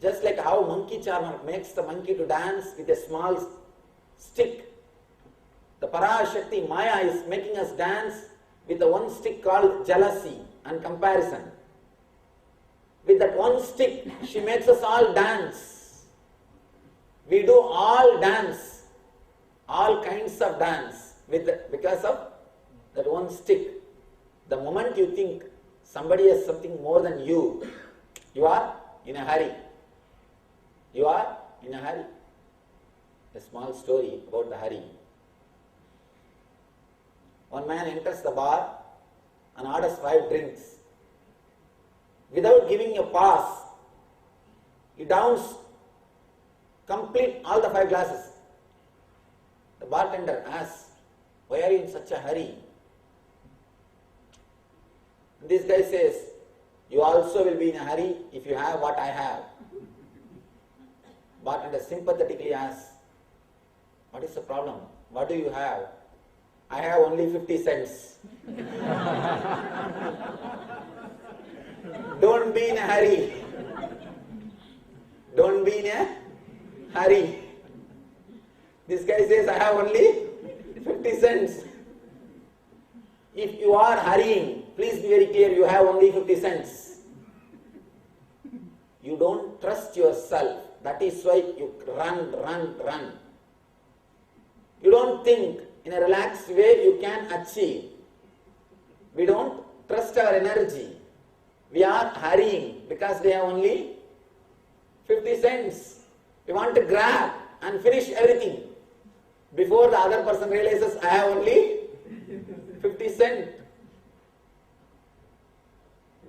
Speaker 2: just like how monkey charmer makes the monkey to dance with a small stick, the Parashakti Maya is making us dance with the one stick called jealousy and comparison. With that one stick, she makes us all dance. We do all dance, all kinds of dance because of that one stick. The moment you think somebody has something more than you, you are in a hurry. You are in a hurry. A small story about the hurry. One man enters the bar and orders 5 drinks. Without giving a pass, he downs complete all the 5 glasses. The bartender asks, why are you in such a hurry? This guy says, you also will be in a hurry if you have what I have. Bartender sympathetically asks, what is the problem? What do you have? I have only 50 cents. Don't be in a hurry. Don't be in a hurry. This guy says, I have only 50 cents. If you are hurrying, please be very clear, you have only 50 cents. You don't trust yourself. That is why you run. You don't think in a relaxed way you can achieve. We don't trust our energy. We are hurrying because we have only 50 cents. We want to grab and finish everything before the other person realizes I have only 50 cents.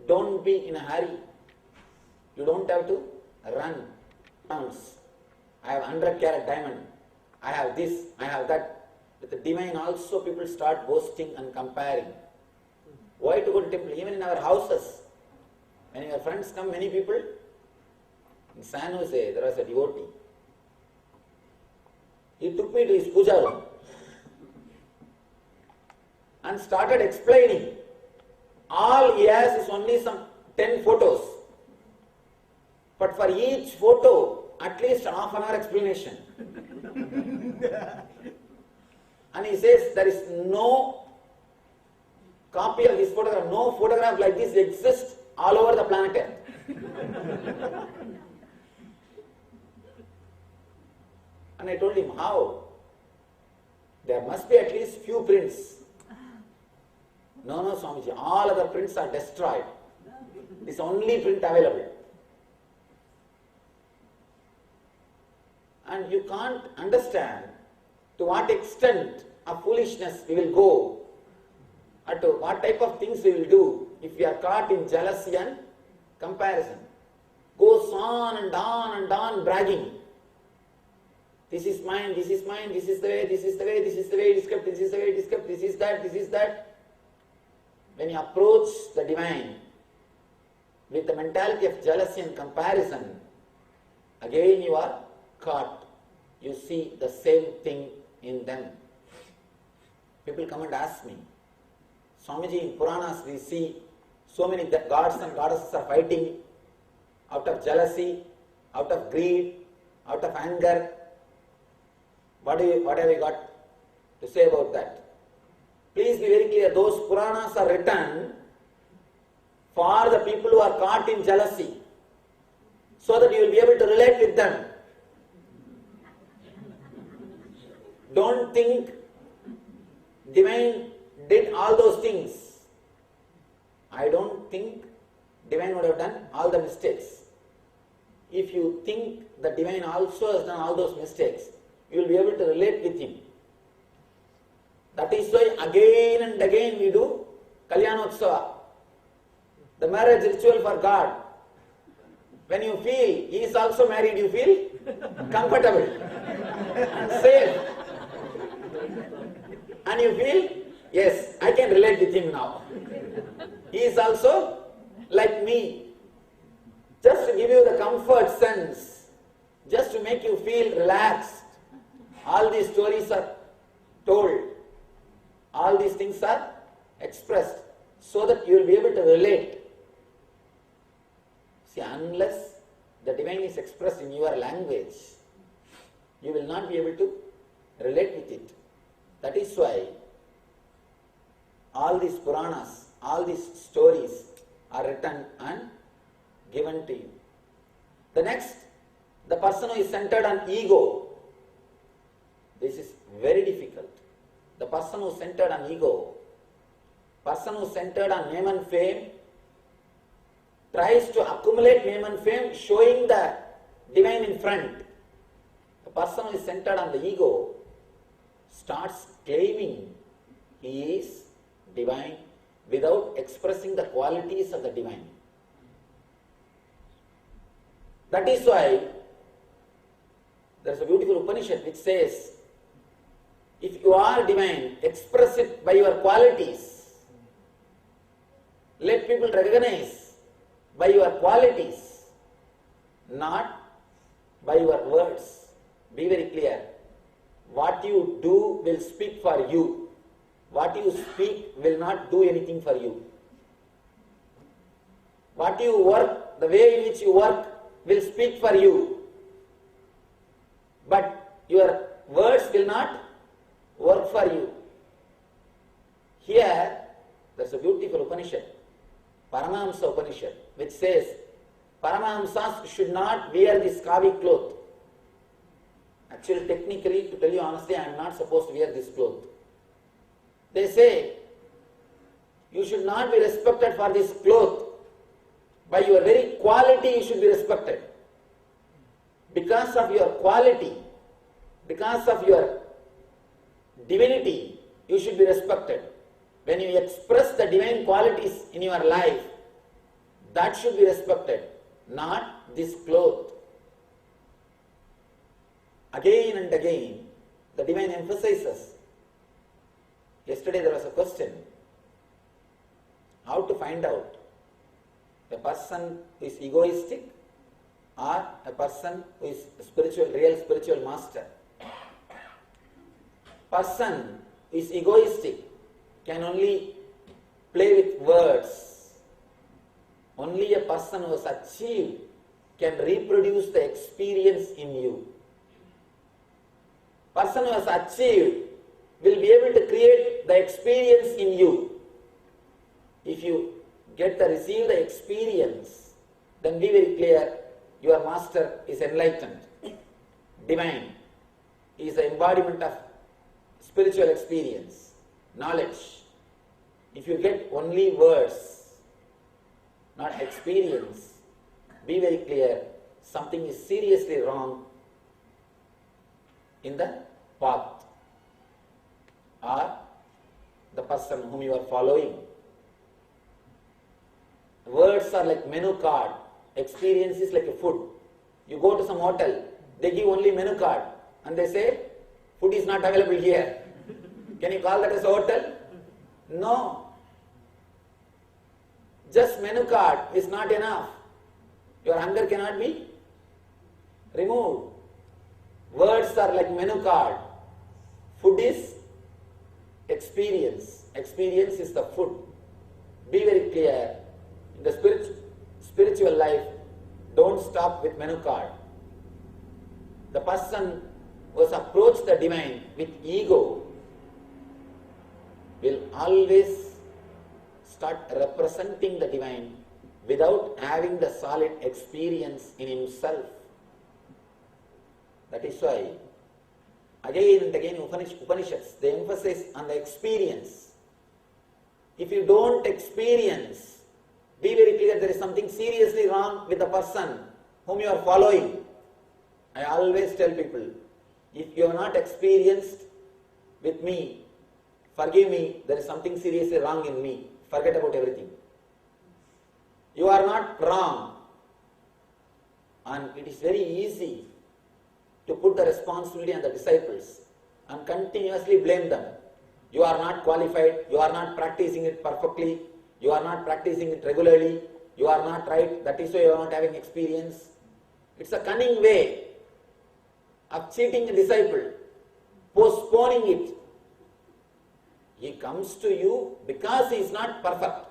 Speaker 2: Don't be in a hurry. You don't have to run. I have 100 carat diamond. I have this, I have that. With the divine also people start boasting and comparing. Why to go to temple? Even in our houses, when your friends come, many people, in San Jose there was a devotee. He took me to his puja room and started explaining. All he has is only some 10 photos. But for each photo, at least half an hour explanation. And he says there is no copy of this photograph, no photograph like this exists all over the planet Earth. And I told him, how? There must be at least few prints. No, Swamiji, all other prints are destroyed. This only print available. And you can't understand to what extent of foolishness we will go, or to what type of things we will do if we are caught in jealousy and comparison. Goes on and on and on bragging. This is mine, this is mine, this is the way, this is the way, this is the way it is kept, this is the way it is kept, this is that, this is that. When you approach the divine with the mentality of jealousy and comparison, again you are caught. You see the same thing in them. People come and ask me, Swamiji, in Puranas we see so many gods and goddesses are fighting out of jealousy, out of greed, out of anger. What have you got to say about that? Please be very clear, those Puranas are written for the people who are caught in jealousy, so that you will be able to relate with them. Don't think divine did all those things. I don't think divine would have done all the mistakes. If you think the divine also has done all those mistakes, you will be able to relate with him. That is why again and again we do Kalyanotsava, the marriage ritual for God. When you feel he is also married, you feel comfortable and safe. And you feel, yes, I can relate with him now. He is also like me. Just to give you the comfort sense, just to make you feel relaxed. All these stories are told. All these things are expressed so that you will be able to relate. See, unless the divine is expressed in your language, you will not be able to relate with it. That is why all these Puranas, all these stories are written and given to you. The next, the person who is centered on ego. This is very difficult. The person who is centered on ego, person who is centered on name and fame, tries to accumulate name and fame, showing the divine in front. The person who is centered on the ego starts claiming he is divine without expressing the qualities of the divine. That is why there is a beautiful Upanishad which says, if you are divine, express it by your qualities. Let people recognize by your qualities, not by your words. Be very clear. What you do will speak for you. What you speak will not do anything for you. What you work, the way in which you work will speak for you. But your words will not work for you. Here, there's a beautiful Upanishad, Paramahamsa Upanishad, which says, Paramahamsas should not wear this kavi cloth. Actually, technically, to tell you honestly, I am not supposed to wear this cloth. They say, you should not be respected for this cloth. By your very quality, you should be respected. Because of your quality, because of your divinity, you should be respected. When you express the divine qualities in your life, that should be respected, not this cloth. Again and again, the divine emphasizes, Yesterday there was a question, how to find out a person who is egoistic or a person who is spiritual, real spiritual master. Person who is egoistic can only play with words. Only a person who has achieved can reproduce the experience in you. Person who has achieved will be able to create the experience in you. If you receive the experience, then be very clear, your master is enlightened, divine. He is the embodiment of spiritual experience, knowledge. If you get only words, not experience, be very clear, something is seriously wrong in the path or the person whom you are following. Words are like menu card, experience is like a food. You go to some hotel, they give only menu card and they say, food is not available here. Can you call that as a hotel? No. Just menu card is not enough. Your hunger cannot be removed. Words are like menu card. Food is experience. Experience is the food. Be very clear. In the spiritual life, don't stop with menu card. The person who has approached the divine with ego will always start representing the divine without having the solid experience in himself. That is why again and again Upanishads, they emphasize on the experience. If you don't experience, be very clear, there is something seriously wrong with the person whom you are following. I always tell people, if you are not experienced with me, forgive me, there is something seriously wrong in me. Forget about everything. You are not wrong. And it is very easy to put the responsibility on the disciples and continuously blame them. You are not qualified, you are not practicing it perfectly, you are not practicing it regularly, you are not right, that is why you are not having experience. It's a cunning way of cheating a disciple, postponing it. He comes to you because he is not perfect.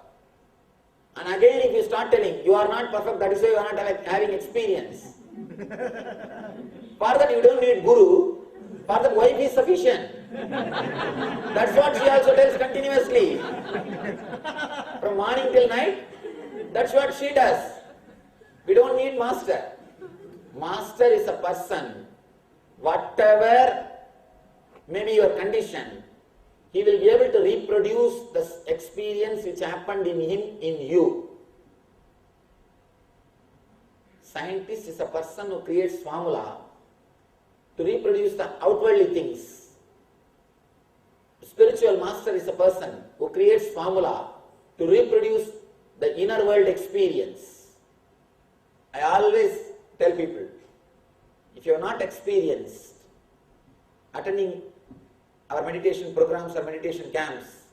Speaker 2: And again if you start telling, you are not perfect, that is why you are not having experience. For that you don't need guru, for that wife is sufficient. That's what she also tells continuously. From morning till night, that's what she does. We don't need master. Master is a person. Whatever may be your condition, he will be able to reproduce the experience which happened in him in you. Scientist is a person who creates formula to reproduce the outwardly things. Spiritual master is a person who creates formula to reproduce the inner world experience. I always tell people, if you are not experienced attending our meditation programs or meditation camps,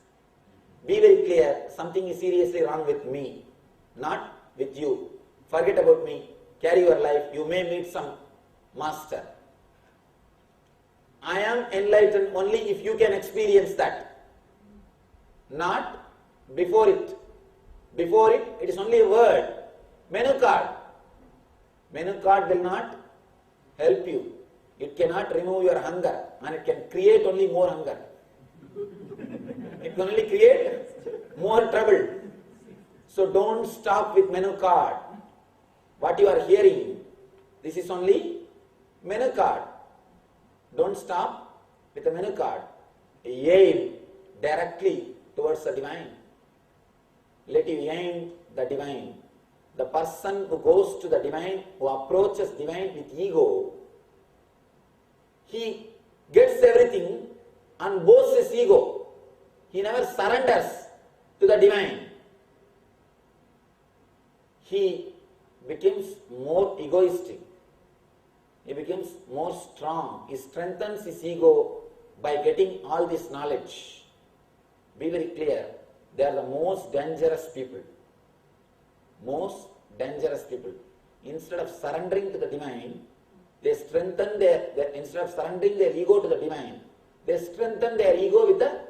Speaker 2: be very clear, something is seriously wrong with me, not with you. Forget about me, carry your life, you may meet some master. I am enlightened only if you can experience that, not before it. Before it, it is only a word, menu card. Menu card will not help you. It cannot remove your hunger and it can create only more hunger. It can only create more trouble. So don't stop with menu card. What you are hearing, this is only menu card. Don't stop with the menu card. Aim directly towards the divine. Let you aim the divine. The person who goes to the divine, who approaches divine with ego, he gets everything and boasts his ego. He never surrenders to the divine. He becomes more egoistic. He becomes more strong. He strengthens his ego by getting all this knowledge. Be very clear. They are the most dangerous people. Most dangerous people. Instead of surrendering to the divine, they strengthen instead of surrendering their ego to the divine, they strengthen their ego with the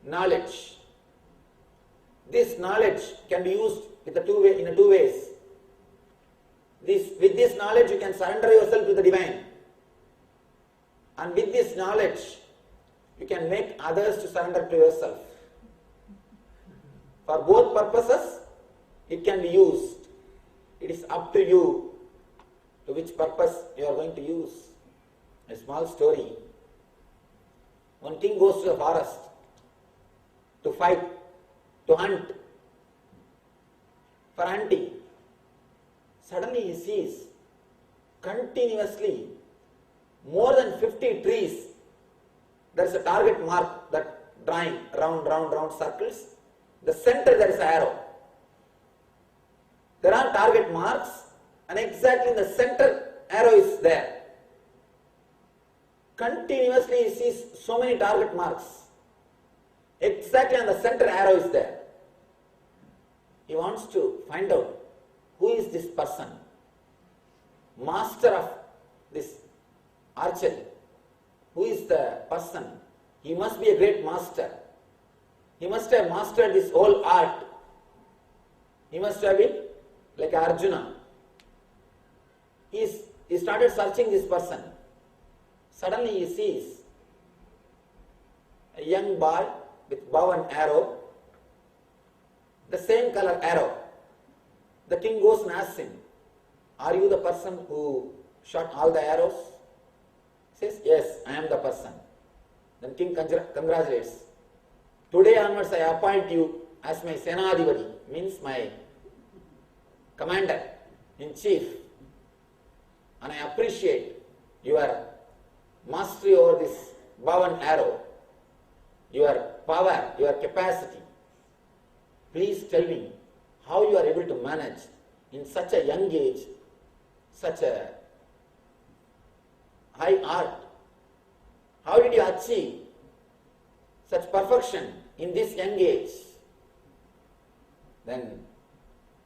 Speaker 2: knowledge. This knowledge can be used in two ways. With this knowledge, you can surrender yourself to the divine. And with this knowledge, you can make others to surrender to yourself. For both purposes, it can be used. It is up to you to which purpose you are going to use. A small story. One king goes to the forest to fight, to hunt. For hunting, suddenly he sees continuously more than 50 trees. There is a target mark that drawing round circles. The center there is an arrow. There are target marks and exactly in the center arrow is there. Continuously he sees so many target marks. Exactly on the center arrow is there. He wants to find out who is this person, master of this archery. Who is the person? He must be a great master. He must have mastered this whole art. He must have been like Arjuna. He started searching this person. Suddenly he sees a young boy with bow and arrow, the same color arrow. The king goes and asks him, "Are you the person who shot all the arrows?" He says, "Yes, I am the person." Then king congratulates. "Today onwards I appoint you as my Senadipati," means my commander in chief, and I appreciate your mastery over this bow and arrow, your power, your capacity. Please tell me how you are able to manage in such a young age, such a high art. How did you achieve such perfection in this young age? Then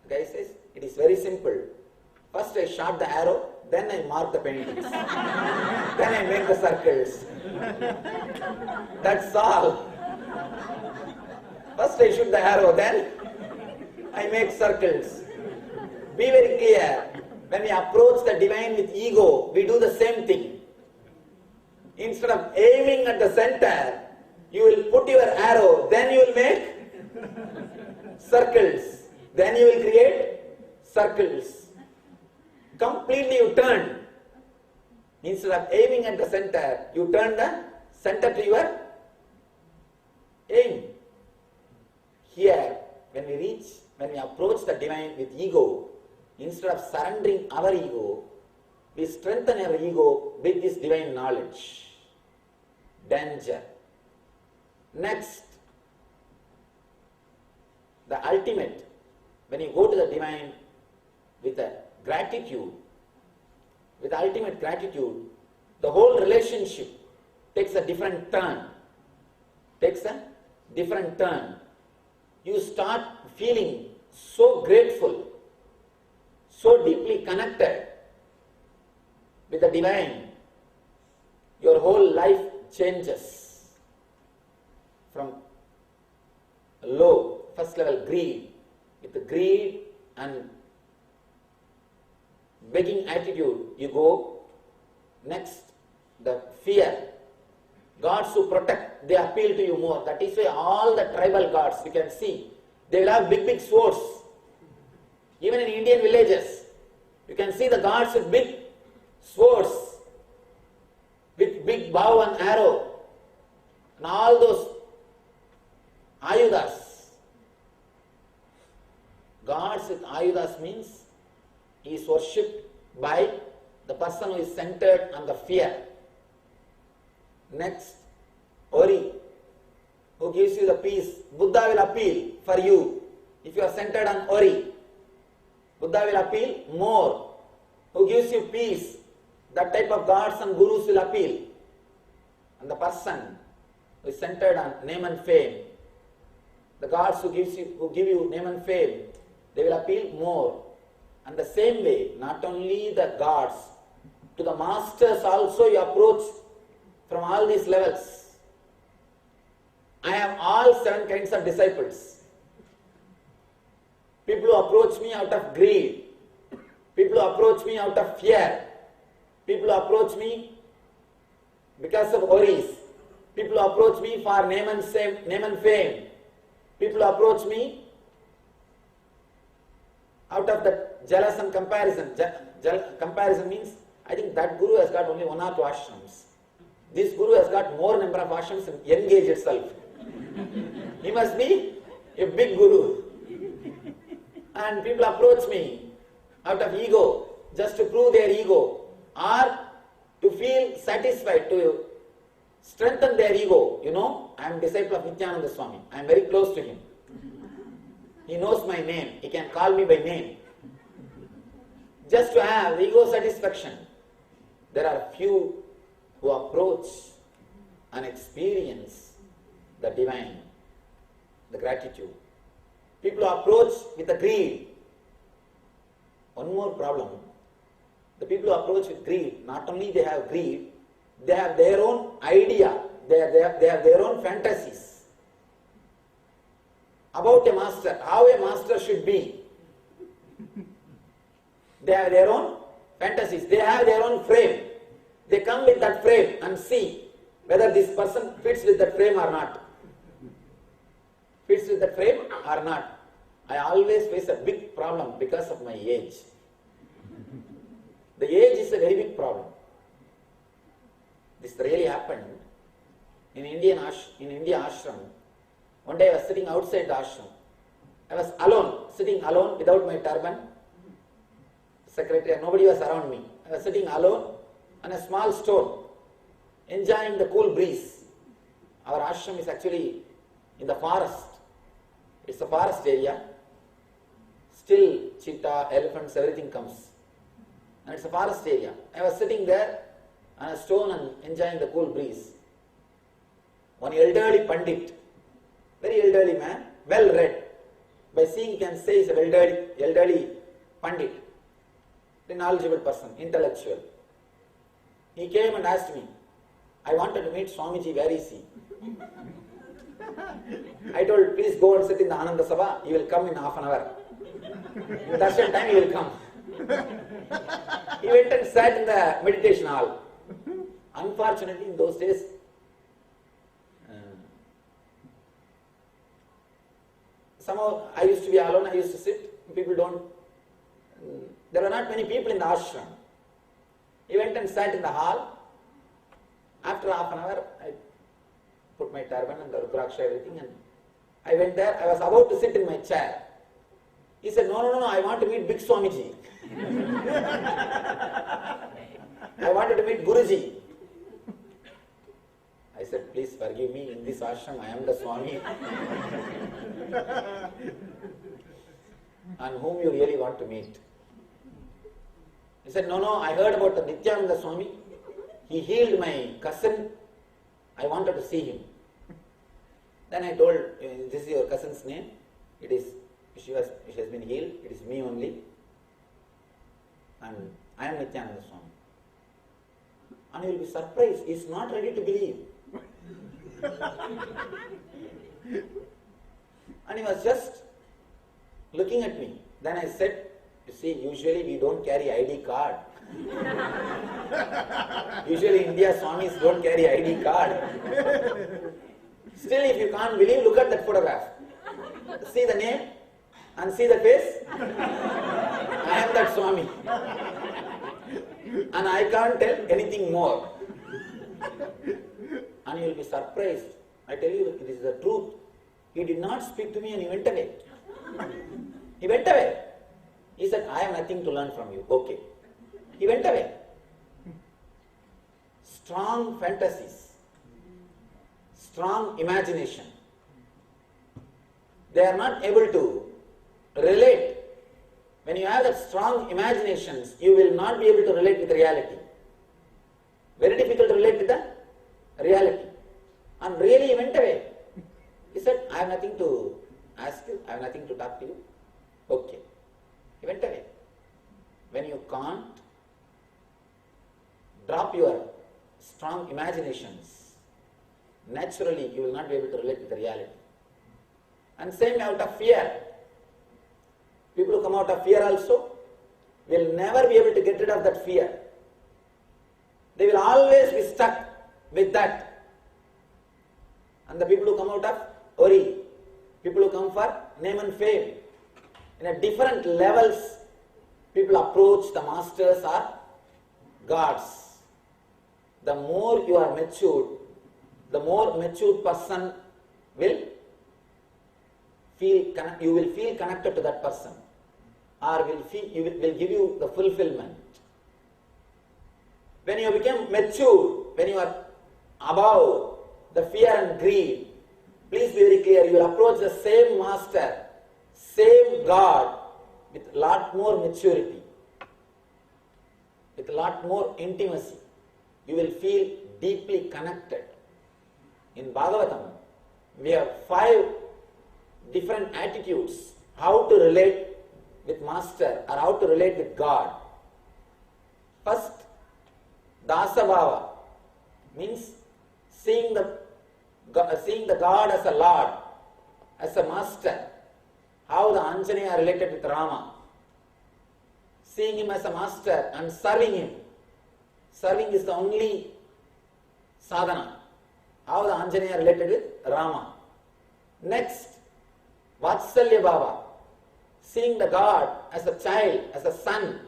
Speaker 2: the guy says, "It is very simple. First I shot the arrow, then I mark the paintings. Then I make the circles. That's all. First I shoot the arrow, then I make circles." Be very clear. When we approach the divine with ego, we do the same thing. Instead of aiming at the center, you will put your arrow, then you will make circles. Then you will create circles. Completely you turn. Instead of aiming at the center, you turn the center to your aim. Here, when we approach the divine with ego, instead of surrendering our ego, we strengthen our ego with this divine knowledge. Danger. Next, the ultimate, when you go to the divine with a gratitude, with ultimate gratitude, the whole relationship takes a different turn. You start feeling so grateful, so deeply connected with the divine. Your whole life changes from low, first level greed. With the greed and begging attitude, you go. Next, the fear. Gods who protect, they appeal to you more. That is why all the tribal gods, you can see, they will have big swords. Even in Indian villages, you can see the gods with big swords, with big bow and arrow, and all those ayudas. Gods with ayudas means he is worshipped by the person who is centered on the fear. Next, Ori, who gives you the peace. Buddha will appeal for you. If you are centered on Ori, Buddha will appeal more. Who gives you peace? That type of gods and gurus will appeal. And the person who is centered on name and fame, The gods who give you name and fame, they will appeal more. And the same way, not only the gods, to the masters also you approach from all these levels. I have all 7 kinds of disciples. People who approach me out of greed. People who approach me out of fear. People who approach me because of worries. People who approach me for name and fame. People who approach me out of that jealous and comparison. Comparison means, I think that guru has got only 1 or 2 ashrams. This guru has got more number of ashrams and engage itself. He must be a big guru. And people approach me out of ego, just to prove their ego, or to feel satisfied, to strengthen their ego. You know, I am disciple of Nityananda Swami. I am very close to him. He knows my name. He can call me by name. Just to have ego satisfaction. There are few who approach and experience the divine, the gratitude. People who approach with the greed. One more problem. The people who approach with greed, not only they have greed, they have their own idea, they have their own fantasies about a master, how a master should be. They have their own fantasies, they have their own frame. They come with that frame and see whether this person fits with that frame or not. Fits with that frame or not. I always face a big problem because of my age. The age is a very big problem. This really happened in India ashram. One day I was sitting outside the ashram. I was alone, sitting alone without my turban. Secretary, nobody was around me. I was sitting alone on a small stone, enjoying the cool breeze. Our ashram is actually in the forest. It's a forest area. Still cheetah, elephants, everything comes. And it's a forest area. I was sitting there on a stone and enjoying the cool breeze. One elderly pandit, very elderly man, well read. By seeing you can say he's an elderly pandit, a knowledgeable person, intellectual. He came and asked me, I wanted to meet Swamiji, where is he? I told, please go and sit in the Ananda Sabha, he will come in half an hour. In darshan time he will come. He went and sat in the meditation hall. Unfortunately, in those days, somehow I used to be alone, I used to sit, people don't, there were not many people in the ashram. He went and sat in the hall. After half an hour, I put my turban and the rudraksha, everything, and I went there. I was about to sit in my chair. He said, no, I want to meet Big Swamiji. I wanted to meet Guruji. I said, please forgive me, in this ashram I am the Swami. And whom you really want to meet? He said, no, I heard about the Nityananda Swami. He healed my cousin. I wanted to see him. Then I told, this is your cousin's name. She has been healed. It is me only. And I am Nityananda Swami. And you will be surprised. He is not ready to believe. And he was just looking at me. Then I said, you see, usually we don't carry ID card. Usually India Swamis don't carry ID card. Still, if you can't believe, look at that photograph. See the name and see the face. I am that Swami. And I can't tell anything more. And you will be surprised. I tell you, it is the truth. He did not speak to me and he went away. He went away. He said, I have nothing to learn from you. Okay. He went away. Strong fantasies. Strong imagination. They are not able to relate. When you have that strong imaginations, you will not be able to relate with reality. Very difficult to relate with the reality. And really he went away. He said, I have nothing to asked you, I have nothing to talk to you. Okay. He went away. When you can't drop your strong imaginations, naturally you will not be able to relate with the reality. And same out of fear. People who come out of fear also will never be able to get rid of that fear. They will always be stuck with that. And the people who come out of worry, people who come for name and fame, in a different levels, people approach the masters or gods. The more you are matured, the more matured person will feel, you will feel connected to that person, or will give you the fulfillment. When you become mature, when you are above the fear and greed, please be very clear, you will approach the same master, same God with a lot more maturity, with a lot more intimacy. You will feel deeply connected. In Bhagavatam, we have 5 different attitudes how to relate with master or how to relate with God. First, Dasabhava means seeing the God as a Lord, as a master. How the Anjaneya are related with Rama. Seeing him as a master and serving him. Serving is the only sadhana. How the Anjaneya are related with Rama. Next, Vatsalya Bhava. Seeing the God as a child, as a son.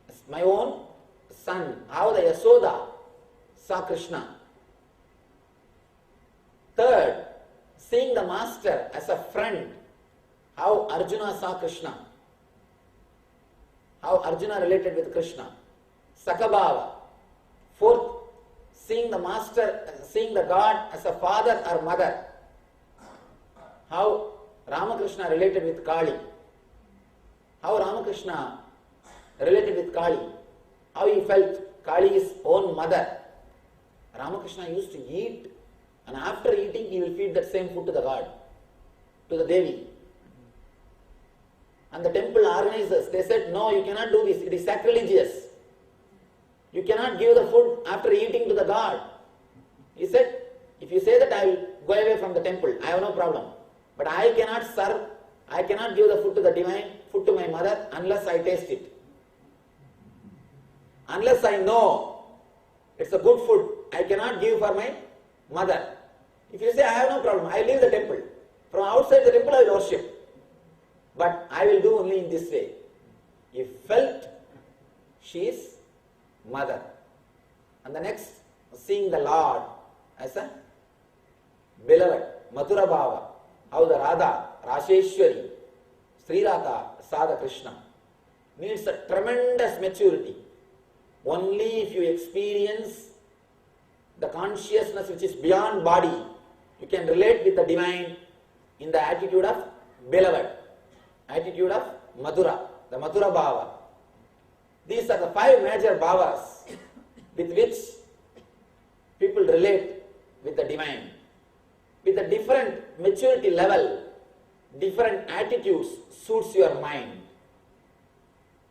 Speaker 2: As my own son. How the Yasoda saw Krishna. Third, seeing the master as a friend. How Arjuna saw Krishna. How Arjuna related with Krishna. Sakabhava. Fourth, seeing the master, seeing the God as a father or mother. How Ramakrishna related with Kali. How Ramakrishna related with Kali. How he felt Kali's own mother. Ramakrishna used to eat, and after eating he will feed that same food to the God, to the Devi. And the temple organizers, they said, no, you cannot do this, it is sacrilegious. You cannot give the food after eating to the God. He said, if you say that, I will go away from the temple, I have no problem. But I cannot serve, I cannot give the food to the divine, food to my mother unless I taste it. Unless I know it's a good food, I cannot give for my mother. If you say, I have no problem, I leave the temple. From outside the temple I will worship. But I will do only in this way. He felt she is mother. And the next, seeing the Lord as a beloved, Mathura Bhava. How the Radha, Rasheshwari, Sri Radha, Sada Krishna needs a tremendous maturity. Only if you experience the consciousness which is beyond body, you can relate with the divine in the attitude of beloved, attitude of Madhura, the Mathura Bhava. These are the 5 major bhavas with which people relate with the divine. With a different maturity level, different attitudes suits your mind.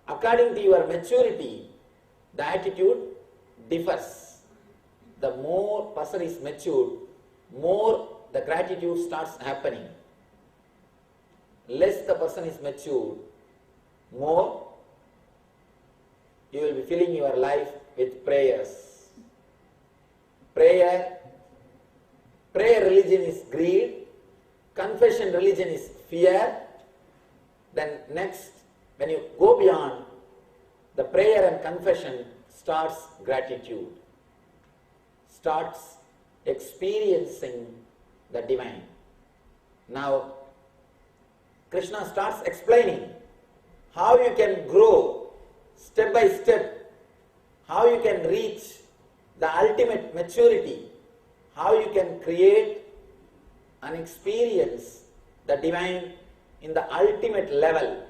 Speaker 2: According to your maturity, the attitude differs. The more person is matured, more the gratitude starts happening. Less the person is matured, more you will be filling your life with prayers. Prayer religion is greed, confession religion is fear. Then next, when you go beyond the prayer and confession, starts gratitude, starts experiencing the divine. Now, Krishna starts explaining how you can grow step by step, how you can reach the ultimate maturity, how you can create and experience the divine in the ultimate level.